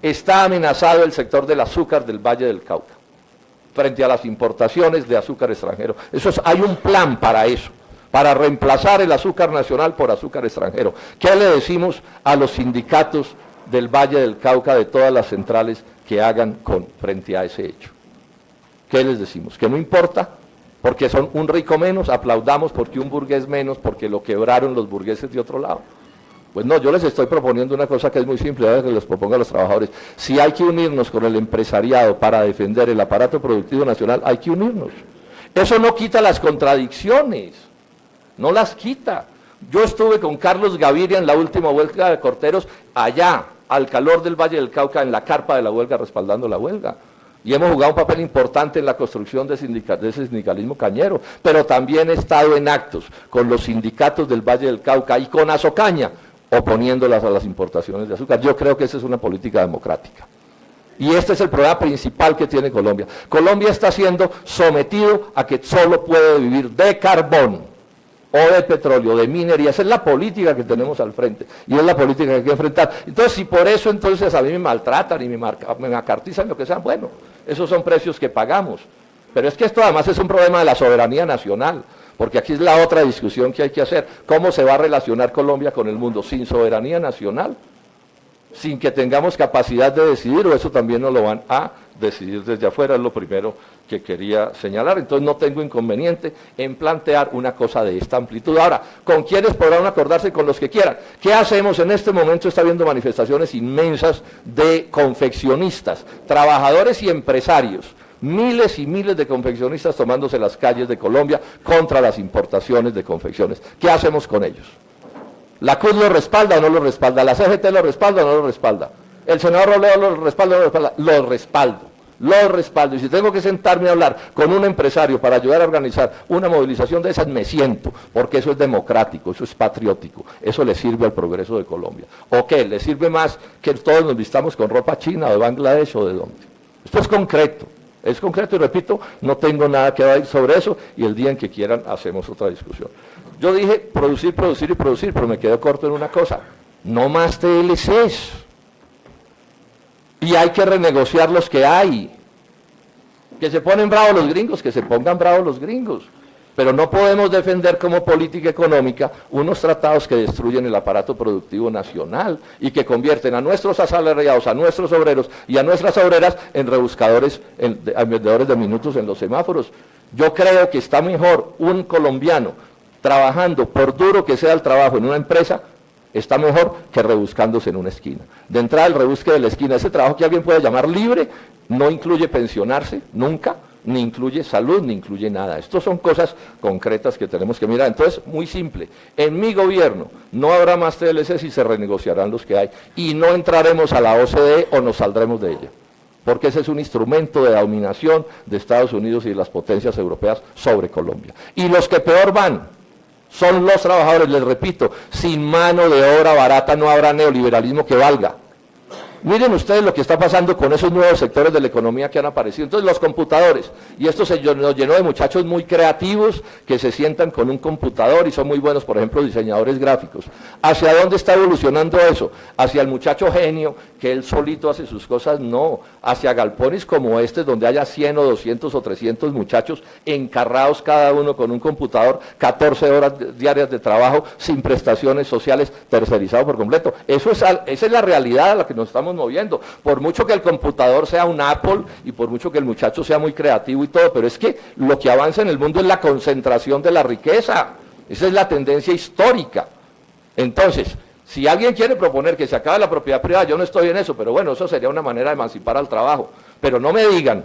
está amenazado el sector del azúcar del Valle del Cauca, frente a las importaciones de azúcar extranjero. Hay un plan para eso, para reemplazar el azúcar nacional por azúcar extranjero. ¿Qué le decimos a los sindicatos del Valle del Cauca, de todas las centrales que hagan frente a ese hecho? ¿Qué les decimos? Que no importa, porque son un rico menos, aplaudamos porque un burgués menos, porque lo quebraron los burgueses de otro lado. Pues no, yo les estoy proponiendo una cosa que es muy simple, a que les proponga a los trabajadores. Si hay que unirnos con el empresariado para defender el aparato productivo nacional, hay que unirnos. Eso no quita las contradicciones, no las quita. Yo estuve con Carlos Gaviria en la última huelga de corteros, allá, al calor del Valle del Cauca, en la carpa de la huelga, respaldando la huelga. Y hemos jugado un papel importante en la construcción de ese sindicalismo cañero, pero también he estado en actos con los sindicatos del Valle del Cauca y con Azocaña, oponiéndolas a las importaciones de azúcar. Yo creo que esa es una política democrática. Y este es el problema principal que tiene Colombia. Colombia está siendo sometido a que solo puede vivir de carbón, o de petróleo, de minería. Esa es la política que tenemos al frente, y es la política que hay que enfrentar. Entonces, si por eso entonces a mí me maltratan y me macartizan, lo que sea, bueno, esos son precios que pagamos. Pero es que esto además es un problema de la soberanía nacional, porque aquí es la otra discusión que hay que hacer. ¿Cómo se va a relacionar Colombia con el mundo sin soberanía nacional? Sin que tengamos capacidad de decidir, o eso también nos lo van a decidir desde afuera, es lo primero que quería señalar. Entonces no tengo inconveniente en plantear una cosa de esta amplitud. Ahora, ¿con quiénes podrán acordarse? Con los que quieran. ¿Qué hacemos en este momento? Está habiendo manifestaciones inmensas de confeccionistas, trabajadores y empresarios. Miles y miles de confeccionistas tomándose las calles de Colombia contra las importaciones de confecciones. ¿Qué hacemos con ellos? ¿La CUT lo respalda o no lo respalda? ¿La CGT lo respalda o no lo respalda? ¿El senador Robledo lo respalda o no lo respalda? Lo respaldo. Y si tengo que sentarme a hablar con un empresario para ayudar a organizar una movilización de esas, me siento, porque eso es democrático, eso es patriótico, eso le sirve al progreso de Colombia. ¿O qué? ¿Le sirve más que todos nos vistamos con ropa china o de Bangladesh o de dónde? Esto es concreto y repito, no tengo nada que decir sobre eso, y el día en que quieran hacemos otra discusión. Yo dije producir, pero me quedo corto en una cosa: no más TLCs. Y hay que renegociar los que hay. Que se ponen bravos los gringos, que se pongan bravos los gringos. Pero no podemos defender como política económica unos tratados que destruyen el aparato productivo nacional y que convierten a nuestros asalariados, a nuestros obreros y a nuestras obreras en rebuscadores, en vendedores de minutos en los semáforos. Yo creo que está mejor un colombiano trabajando, por duro que sea el trabajo en una empresa, está mejor que rebuscándose en una esquina. De entrada, el rebusque de la esquina, ese trabajo que alguien puede llamar libre, no incluye pensionarse, nunca, ni incluye salud, ni incluye nada. Estas son cosas concretas que tenemos que mirar. Entonces, muy simple, en mi gobierno no habrá más TLCs y se renegociarán los que hay, y no entraremos a la OCDE o nos saldremos de ella, porque ese es un instrumento de dominación de Estados Unidos y de las potencias europeas sobre Colombia. Y los que peor van son los trabajadores. Les repito, sin mano de obra barata no habrá neoliberalismo que valga. Miren ustedes lo que está pasando con esos nuevos sectores de la economía que han aparecido. Entonces, los computadores, y esto nos llenó de muchachos muy creativos que se sientan con un computador y son muy buenos, por ejemplo, diseñadores gráficos. ¿Hacia dónde está evolucionando eso? Hacia el muchacho genio que él solito hace sus cosas, no, hacia galpones como este, donde haya 100 o 200 o 300 muchachos encarrados cada uno con un computador, 14 horas diarias de trabajo, sin prestaciones sociales, tercerizado por completo. Esa es la realidad a la que nos estamos moviendo, por mucho que el computador sea un Apple y por mucho que el muchacho sea muy creativo y todo, pero es que lo que avanza en el mundo es la concentración de la riqueza, esa es la tendencia histórica. Entonces, si alguien quiere proponer que se acabe la propiedad privada, yo no estoy en eso, pero bueno, eso sería una manera de emancipar al trabajo. Pero no me digan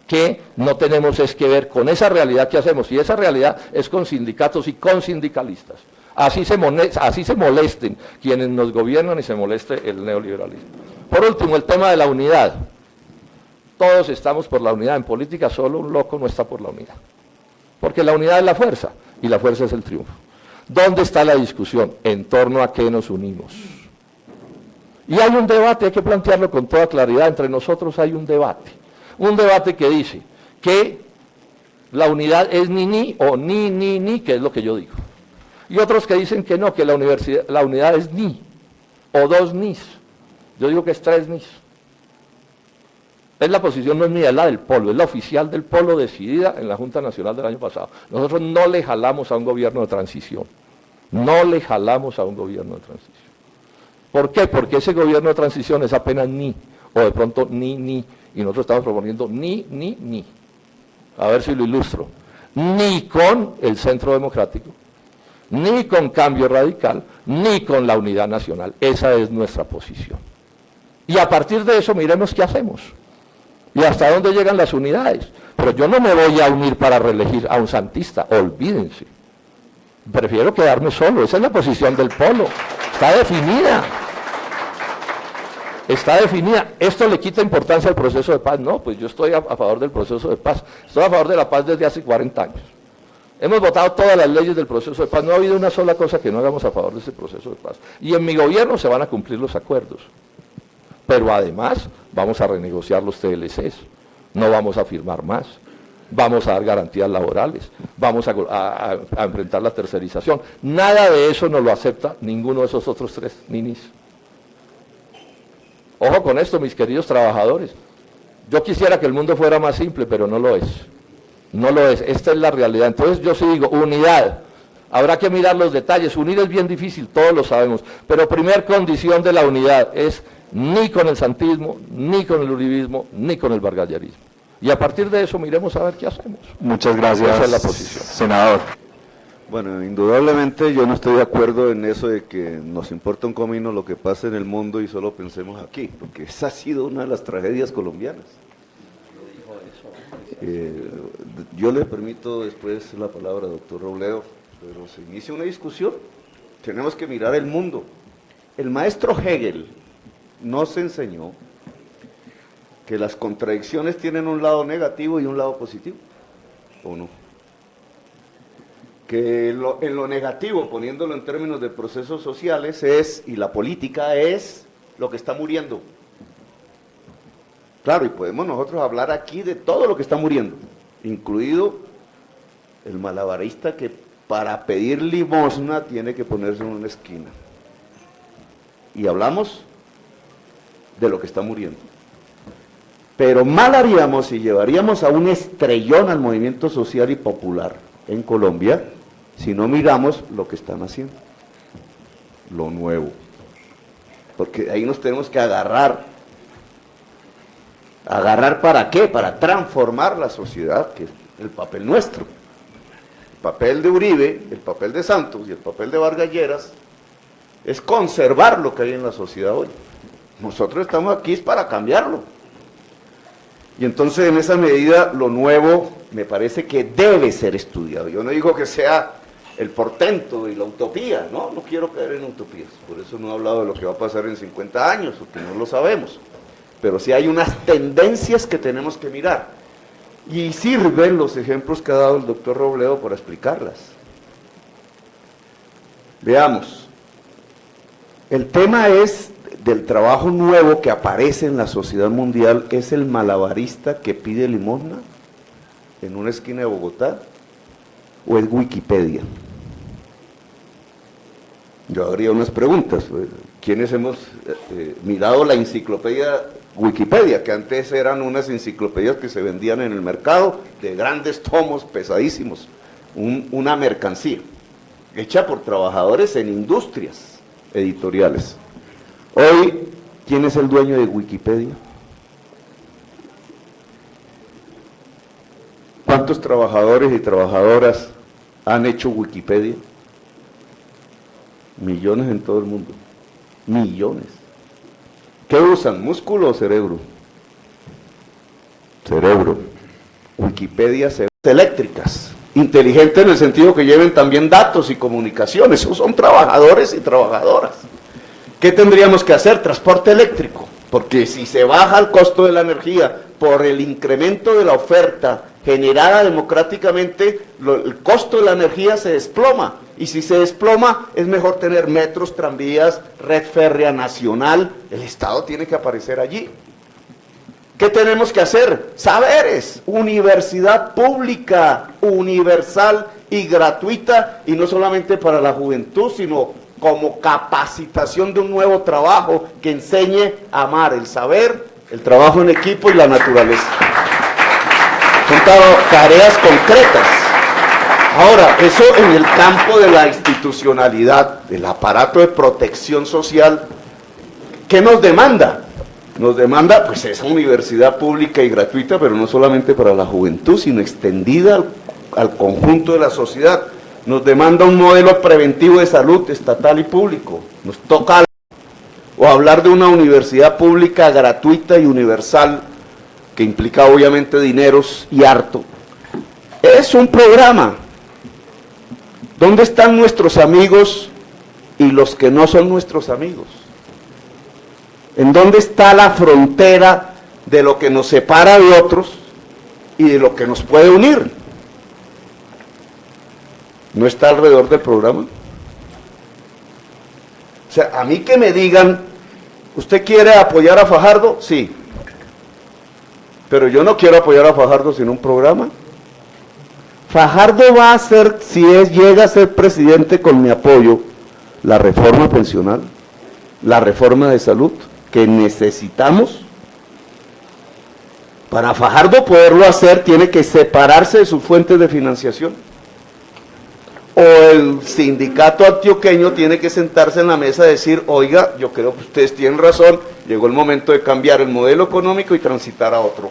que no tenemos es que ver con esa realidad que hacemos, y esa realidad es con sindicatos y con sindicalistas. Así se molesten quienes nos gobiernan y se moleste el neoliberalismo. Por último, el tema de la unidad. Todos estamos por la unidad. En política solo un loco no está por la unidad. Porque la unidad es la fuerza, y la fuerza es el triunfo. ¿Dónde está la discusión? ¿En torno a qué nos unimos? Y hay un debate, hay que plantearlo con toda claridad, entre nosotros hay un debate que dice que la unidad es ni o ni, que es lo que yo digo. Y otros que dicen que no, que la unidad es ni, o dos nis. Yo digo que es tres nis. Es la posición no es mía, es la del Polo, es la oficial del Polo decidida en la Junta Nacional del año pasado. Nosotros no le jalamos a un gobierno de transición. No le jalamos a un gobierno de transición. ¿Por qué? Porque ese gobierno de transición es apenas ni, o de pronto ni, y nosotros estamos proponiendo ni. A ver si lo ilustro. Ni con el Centro Democrático, ni con Cambio Radical, ni con la Unidad Nacional. Esa es nuestra posición. Y a partir de eso miremos qué hacemos. Y hasta dónde llegan las unidades. Pero yo no me voy a unir para reelegir a un santista, olvídense. Prefiero quedarme solo, esa es la posición del Polo. Está definida. Está definida. ¿Esto le quita importancia al proceso de paz? No, pues yo estoy a favor del proceso de paz. Estoy a favor de la paz desde hace 40 años. Hemos votado todas las leyes del proceso de paz. No ha habido una sola cosa que no hagamos a favor de ese proceso de paz. Y en mi gobierno se van a cumplir los acuerdos. Pero además vamos a renegociar los TLCs, no vamos a firmar más, vamos a dar garantías laborales, vamos a enfrentar la tercerización. Nada de eso nos lo acepta ninguno de esos otros tres ninis. Ojo con esto, mis queridos trabajadores. Yo quisiera que el mundo fuera más simple, pero no lo es. No lo es, esta es la realidad. Entonces yo sí digo, unidad. Habrá que mirar los detalles, unir es bien difícil, todos lo sabemos, pero primer condición de la unidad es ni con el santismo, ni con el uribismo, ni con el vargallerismo. Y a partir de eso miremos a ver qué hacemos. Muchas gracias, esa es la posición. Senador. Bueno, indudablemente yo no estoy de acuerdo en eso de que nos importa un comino lo que pasa en el mundo y solo pensemos aquí, porque esa ha sido una de las tragedias colombianas. Yo le permito después la palabra al doctor Robledo, pero se inicia una discusión, tenemos que mirar el mundo. El maestro Hegel nos enseñó que las contradicciones tienen un lado negativo y un lado positivo, ¿o no? Que en lo negativo, poniéndolo en términos de procesos sociales, y la política es lo que está muriendo. Claro, y podemos nosotros hablar aquí de todo lo que está muriendo, incluido el malabarista que para pedir limosna tiene que ponerse en una esquina. Y hablamos de lo que está muriendo. Pero mal haríamos y llevaríamos a un estrellón al movimiento social y popular en Colombia si no miramos lo que están haciendo, lo nuevo. Porque ahí nos tenemos que agarrar. ¿Agarrar para qué? Para transformar la sociedad, que es el papel nuestro. El papel de Uribe, el papel de Santos y el papel de Vargas Lleras es conservar lo que hay en la sociedad hoy. Nosotros estamos aquí es para cambiarlo. Y entonces en esa medida lo nuevo me parece que debe ser estudiado. Yo no digo que sea el portento y la utopía, no quiero caer en utopías. Por eso no he hablado de lo que va a pasar en 50 años, porque no lo sabemos. Pero sí hay unas tendencias que tenemos que mirar. Y sirven los ejemplos que ha dado el doctor Robledo para explicarlas. Veamos. El tema es del trabajo nuevo que aparece en la sociedad mundial, es el malabarista que pide limosna en una esquina de Bogotá, o es Wikipedia. Yo haría unas preguntas. quienes hemos mirado la enciclopedia Wikipedia, que antes eran unas enciclopedias que se vendían en el mercado de grandes tomos pesadísimos, una mercancía hecha por trabajadores en industrias editoriales. Hoy, ¿quién es el dueño de Wikipedia? ¿Cuántos trabajadores y trabajadoras han hecho Wikipedia? Millones en todo el mundo. Millones. ¿Qué usan? ¿Músculo o cerebro? Cerebro. Wikipedia eléctricas. Inteligentes en el sentido que lleven también datos y comunicaciones. Esos son trabajadores y trabajadoras. ¿Qué tendríamos que hacer? Transporte eléctrico. Porque si se baja el costo de la energía por el incremento de la oferta generada democráticamente, el costo de la energía se desploma. Y si se desploma, es mejor tener metros, tranvías, red férrea nacional. El Estado tiene que aparecer allí. ¿Qué tenemos que hacer? Saberes, universidad pública, universal y gratuita, y no solamente para la juventud, sino como capacitación de un nuevo trabajo que enseñe a amar el saber, el trabajo en equipo y la naturaleza. Son tareas concretas. Ahora, eso en el campo de la institucionalidad, del aparato de protección social, ¿qué nos demanda? Nos demanda, pues, esa universidad pública y gratuita, pero no solamente para la juventud, sino extendida al conjunto de la sociedad. Nos demanda un modelo preventivo de salud estatal y público. Nos toca o hablar de una universidad pública gratuita y universal, que implica obviamente dineros y harto. Es un programa. ¿Dónde están nuestros amigos y los que no son nuestros amigos? ¿En dónde está la frontera de lo que nos separa de otros y de lo que nos puede unir? ¿No está alrededor del programa? O sea, a mí que me digan, ¿usted quiere apoyar a Fajardo? Sí. Pero yo no quiero apoyar a Fajardo sin un programa. Fajardo va a hacer, si llega a ser presidente con mi apoyo, la reforma pensional, la reforma de salud que necesitamos. Para Fajardo poderlo hacer, tiene que separarse de sus fuentes de financiación. O el sindicato antioqueño tiene que sentarse en la mesa y decir, oiga, yo creo que ustedes tienen razón, llegó el momento de cambiar el modelo económico y transitar a otro,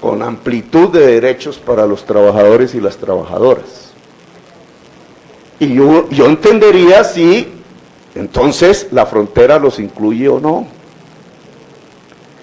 con amplitud de derechos para los trabajadores y las trabajadoras. Y yo entendería si entonces la frontera los incluye o no.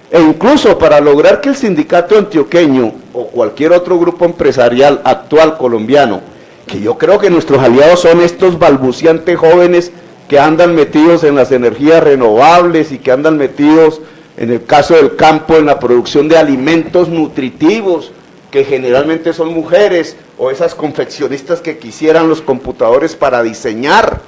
E incluso para lograr que el sindicato antioqueño o cualquier otro grupo empresarial actual colombiano, que yo creo que nuestros aliados son estos balbuciantes jóvenes que andan metidos en las energías renovables y que andan metidos, en el caso del campo, en la producción de alimentos nutritivos, que generalmente son mujeres, o esas confeccionistas que quisieran los computadores para diseñar,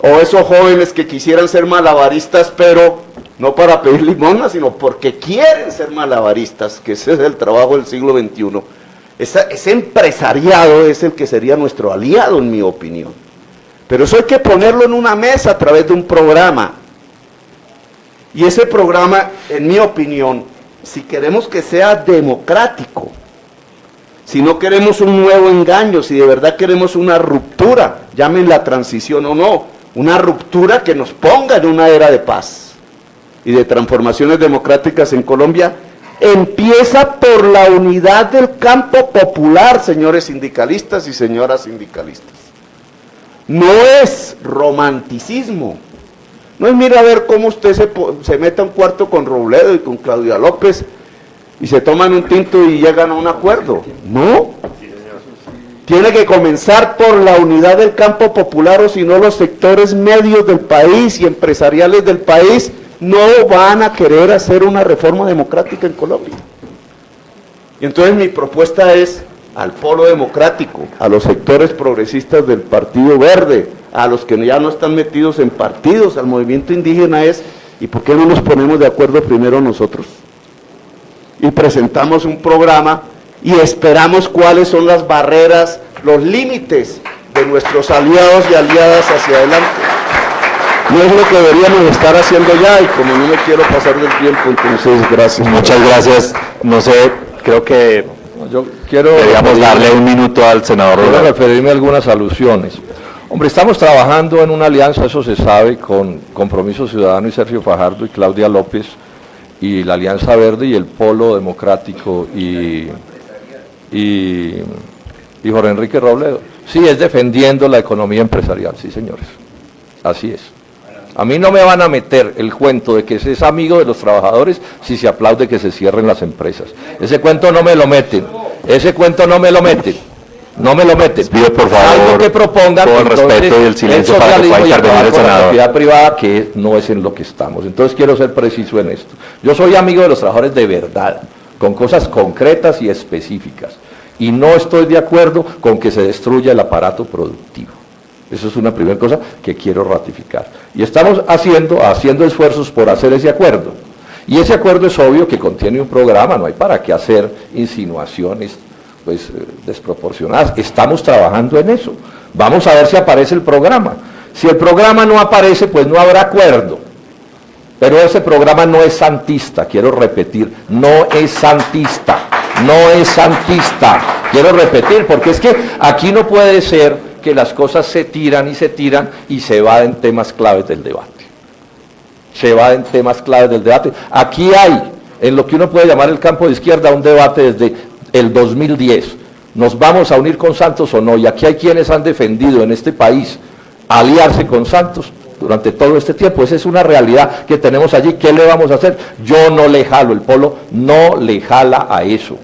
o esos jóvenes que quisieran ser malabaristas, pero no para pedir limosna, sino porque quieren ser malabaristas, que ese es el trabajo del siglo XXI. Ese empresariado es el que sería nuestro aliado, en mi opinión. Pero eso hay que ponerlo en una mesa a través de un programa. Y ese programa, en mi opinión, si queremos que sea democrático, si no queremos un nuevo engaño, si de verdad queremos una ruptura, llamen la transición o no, una ruptura que nos ponga en una era de paz y de transformaciones democráticas en Colombia, empieza por la unidad del campo popular, señores sindicalistas y señoras sindicalistas. No es romanticismo. No es mira a ver cómo usted se mete a un cuarto con Robledo y con Claudia López y se toman un tinto y llegan a un acuerdo. No. Tiene que comenzar por la unidad del campo popular, o si no los sectores medios del país y empresariales del país no van a querer hacer una reforma democrática en Colombia. Y entonces mi propuesta es al polo democrático, a los sectores progresistas del Partido Verde, a los que ya no están metidos en partidos, al movimiento indígena es, ¿y por qué no nos ponemos de acuerdo primero nosotros? Y presentamos un programa y esperamos cuáles son las barreras, los límites de nuestros aliados y aliadas hacia adelante. No es lo que deberíamos estar haciendo ya, y como no me quiero pasar del tiempo, entonces gracias. Muchas gracias. No sé, creo que Yo quiero deberíamos darle un minuto al senador Quiero Robledo. referirme a algunas alusiones. Hombre, estamos trabajando en una alianza, eso se sabe, con Compromiso Ciudadano y Sergio Fajardo y Claudia López, y la Alianza Verde y el Polo Democrático y Jorge Enrique Robledo. Sí, es defendiendo la economía empresarial, sí, señores. Así es. A mí no me van a meter el cuento de que se es amigo de los trabajadores si se aplaude que se cierren las empresas. Ese cuento no me lo meten. Ese cuento no me lo meten. No me lo meten. Pido por favor, algo que propongan, todo el respeto y el silencio para que pueda intervenir el senador. La actividad privada, que no es en lo que estamos. Entonces quiero ser preciso en esto. Yo soy amigo de los trabajadores de verdad, con cosas concretas y específicas. Y no estoy de acuerdo con que se destruya el aparato productivo. Eso es una primera cosa que quiero ratificar. Y estamos haciendo esfuerzos por hacer ese acuerdo. Y ese acuerdo es obvio que contiene un programa, no hay para qué hacer insinuaciones pues, desproporcionadas. Estamos trabajando en eso. Vamos a ver si aparece el programa. Si el programa no aparece, pues no habrá acuerdo. Pero ese programa no es santista, quiero repetir, no es santista, no es santista. Quiero repetir, porque es que aquí no puede ser que las cosas se tiran y se va en temas claves del debate. Se va en temas claves del debate. Aquí hay, en lo que uno puede llamar el campo de izquierda, un debate desde el 2010. ¿Nos vamos a unir con Santos o no? Y aquí hay quienes han defendido en este país aliarse con Santos durante todo este tiempo. Esa es una realidad que tenemos allí. ¿Qué le vamos a hacer? Yo no le jalo, el Polo no le jala a eso.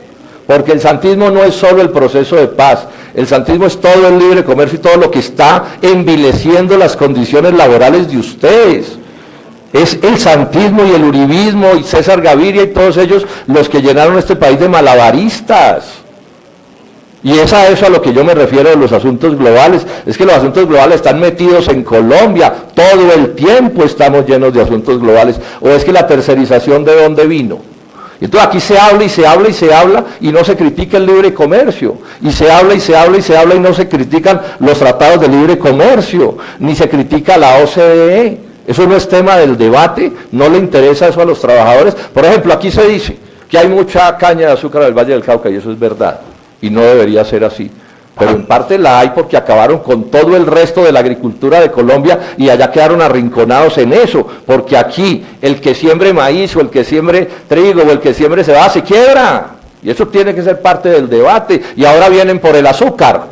Porque el santismo no es solo el proceso de paz, el santismo es todo el libre comercio y todo lo que está envileciendo las condiciones laborales de ustedes. Es el santismo y el uribismo y César Gaviria y todos ellos los que llenaron este país de malabaristas. Y es a eso a lo que yo me refiero de los asuntos globales. Es que los asuntos globales están metidos en Colombia, todo el tiempo estamos llenos de asuntos globales. ¿O es que la tercerización de dónde vino? Entonces aquí se habla y se habla y se habla y no se critica el libre comercio. Y se habla y se habla y se habla y no se critican los tratados de libre comercio, ni se critica la OCDE. Eso no es tema del debate, no le interesa eso a los trabajadores. Por ejemplo, aquí se dice que hay mucha caña de azúcar del Valle del Cauca y eso es verdad. Y no debería ser así. Pero en parte la hay porque acabaron con todo el resto de la agricultura de Colombia y allá quedaron arrinconados en eso, porque aquí el que siembre maíz o el que siembre trigo o el que siembre cebada se quiebra. Y eso tiene que ser parte del debate. Y ahora vienen por el azúcar.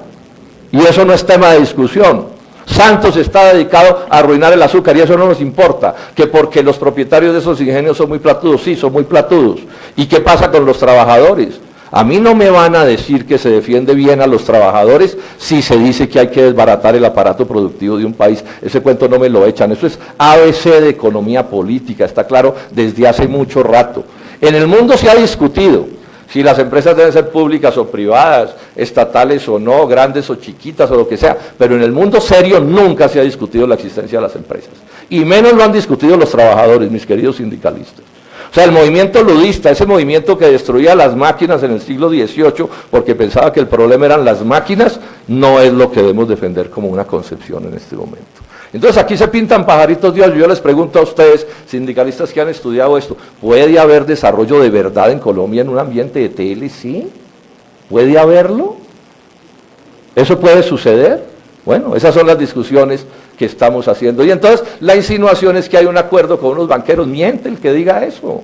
Y eso no es tema de discusión. Santos está dedicado a arruinar el azúcar y eso no nos importa. Que porque los propietarios de esos ingenios son muy platudos, sí, son muy platudos. ¿Y qué pasa con los trabajadores? A mí no me van a decir que se defiende bien a los trabajadores si se dice que hay que desbaratar el aparato productivo de un país. Ese cuento no me lo echan. Eso es ABC de economía política, está claro, desde hace mucho rato. En el mundo se ha discutido si las empresas deben ser públicas o privadas, estatales o no, grandes o chiquitas o lo que sea, pero en el mundo serio nunca se ha discutido la existencia de las empresas. Y menos lo han discutido los trabajadores, mis queridos sindicalistas. O sea, el movimiento ludista, ese movimiento que destruía las máquinas en el siglo XVIII porque pensaba que el problema eran las máquinas, no es lo que debemos defender como una concepción en este momento. Entonces aquí se pintan pajaritos Dios. Yo les pregunto a ustedes, sindicalistas que han estudiado esto, ¿puede haber desarrollo de verdad en Colombia en un ambiente de TLC? ¿Puede haberlo? ¿Eso puede suceder? Bueno, esas son las discusiones que estamos haciendo. Y entonces la insinuación es que hay un acuerdo con unos banqueros. Miente el que diga eso.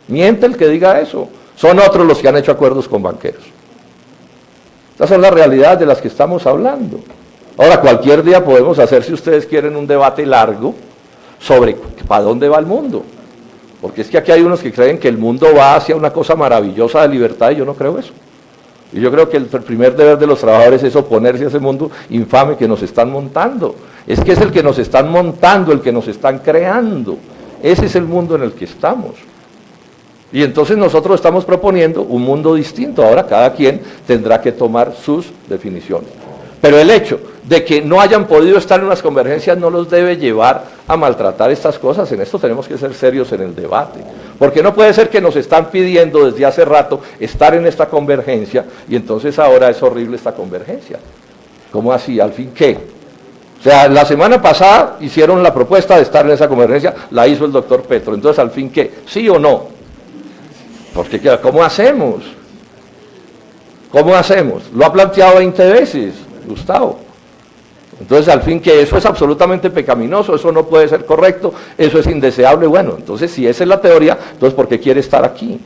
Miente el que diga eso. Son otros los que han hecho acuerdos con banqueros. Estas son las realidades de las que estamos hablando. Ahora, cualquier día podemos hacer, si ustedes quieren, un debate largo sobre para dónde va el mundo. Porque es que aquí hay unos que creen que el mundo va hacia una cosa maravillosa de libertad y yo no creo eso. Y yo creo que el primer deber de los trabajadores es oponerse a ese mundo infame que nos están montando. Es que es el que nos están montando, el que nos están creando. Ese es el mundo en el que estamos. Y entonces nosotros estamos proponiendo un mundo distinto. Ahora cada quien tendrá que tomar sus definiciones. Pero el hecho de que no hayan podido estar en unas convergencias no los debe llevar a maltratar estas cosas. En esto tenemos que ser serios en el debate. Porque no puede ser que nos están pidiendo desde hace rato estar en esta convergencia y entonces ahora es horrible esta convergencia. ¿Cómo así? ¿Al fin qué? O sea, la semana pasada hicieron la propuesta de estar en esa convergencia, la hizo el doctor Petro. Entonces, al fin, ¿qué? ¿Sí o no? Porque, ¿cómo hacemos? ¿Cómo hacemos? Lo ha planteado 20 veces, Gustavo. Entonces, al fin, que eso es absolutamente pecaminoso, eso no puede ser correcto, eso es indeseable. Bueno, entonces, si esa es la teoría, entonces, ¿por qué quiere estar aquí?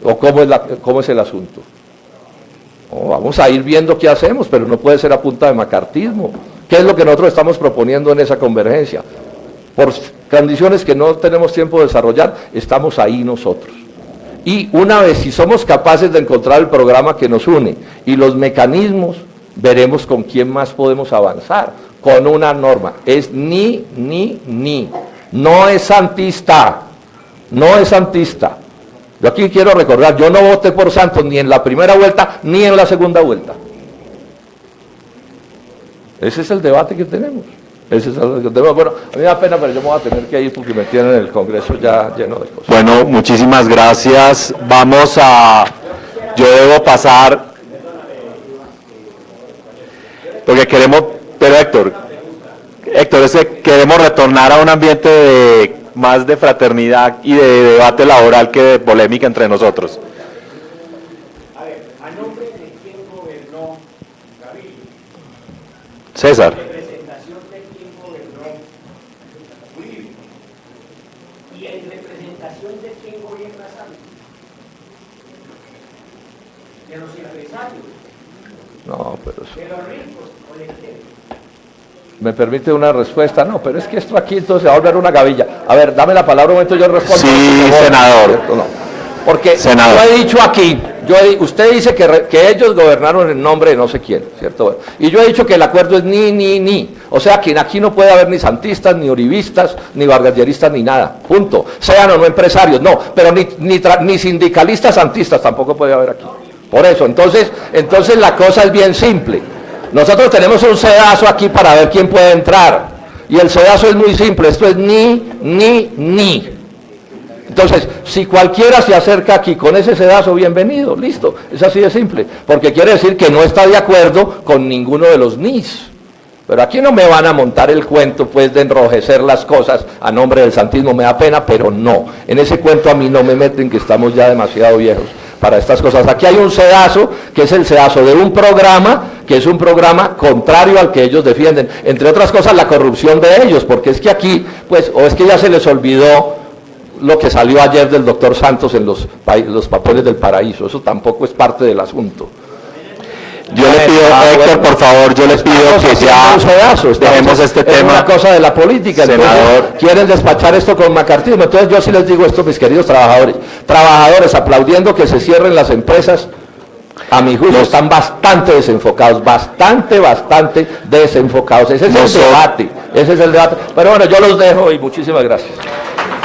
¿O cómo es el asunto? Vamos a ir viendo qué hacemos, pero no puede ser a punta de macartismo. ¿Qué es lo que nosotros estamos proponiendo en esa convergencia? Por condiciones que no tenemos tiempo de desarrollar, estamos ahí nosotros. Y una vez, si somos capaces de encontrar el programa que nos une y los mecanismos, veremos con quién más podemos avanzar. Con una norma. Es ni. No es santista. No es santista. Yo aquí quiero recordar, yo no voté por Santos ni en la primera vuelta ni en la segunda vuelta. Ese es el debate que tenemos. Ese es el tema. Bueno, a mí me da pena, pero yo me voy a tener que ir porque me tienen en el Congreso ya lleno de cosas. Bueno, muchísimas gracias. Yo debo pasar, porque queremos, pero Héctor, queremos retornar a un ambiente más de fraternidad y de debate laboral que de polémica entre nosotros. A ver, ¿a nombre de quién gobernó Gaviria? César. ¿En representación de quién gobernó Uribe? ¿Y en representación de quién gobierna Santos? ¿De los empresarios? No, pero eso... ¿De los ricos o de quién? ¿Me permite una respuesta? No, pero es que esto aquí entonces va a volver una gavilla. A ver, dame la palabra un momento, yo respondo. Sí, senador. No. Porque senador, yo he dicho aquí, usted dice que ellos gobernaron en nombre de no sé quién, ¿cierto? Y yo he dicho que el acuerdo es ni. O sea, que aquí no puede haber ni santistas, ni uribistas, ni vargalleristas, ni nada. Punto. Sean o no empresarios, no. Pero ni sindicalistas santistas tampoco puede haber aquí. Por eso, entonces la cosa es bien simple. Nosotros tenemos un sedazo aquí para ver quién puede entrar. Y el sedazo es muy simple, esto es ni. Entonces, si cualquiera se acerca aquí con ese sedazo, bienvenido, listo. Es así de simple. Porque quiere decir que no está de acuerdo con ninguno de los nis. Pero aquí no me van a montar el cuento, pues, de enrojecer las cosas a nombre del santismo. Me da pena, pero no. En ese cuento a mí no me meten, que estamos ya demasiado viejos para estas cosas. Aquí hay un sedazo, que es el sedazo de un programa, que es un programa contrario al que ellos defienden. Entre otras cosas, la corrupción de ellos, porque es que aquí, pues, o es que ya se les olvidó lo que salió ayer del doctor Santos en los papeles del paraíso. Eso tampoco es parte del asunto. yo le pido, Héctor, por favor, yo le pido que ya dejemos este tema. Es una cosa de la política, senador. Quieren despachar esto con macartismo. Entonces yo sí les digo esto, mis queridos trabajadores, aplaudiendo que se cierren las empresas, a mi juicio están bastante desenfocados, bastante desenfocados. Ese es el debate, Pero bueno, yo los dejo y muchísimas gracias.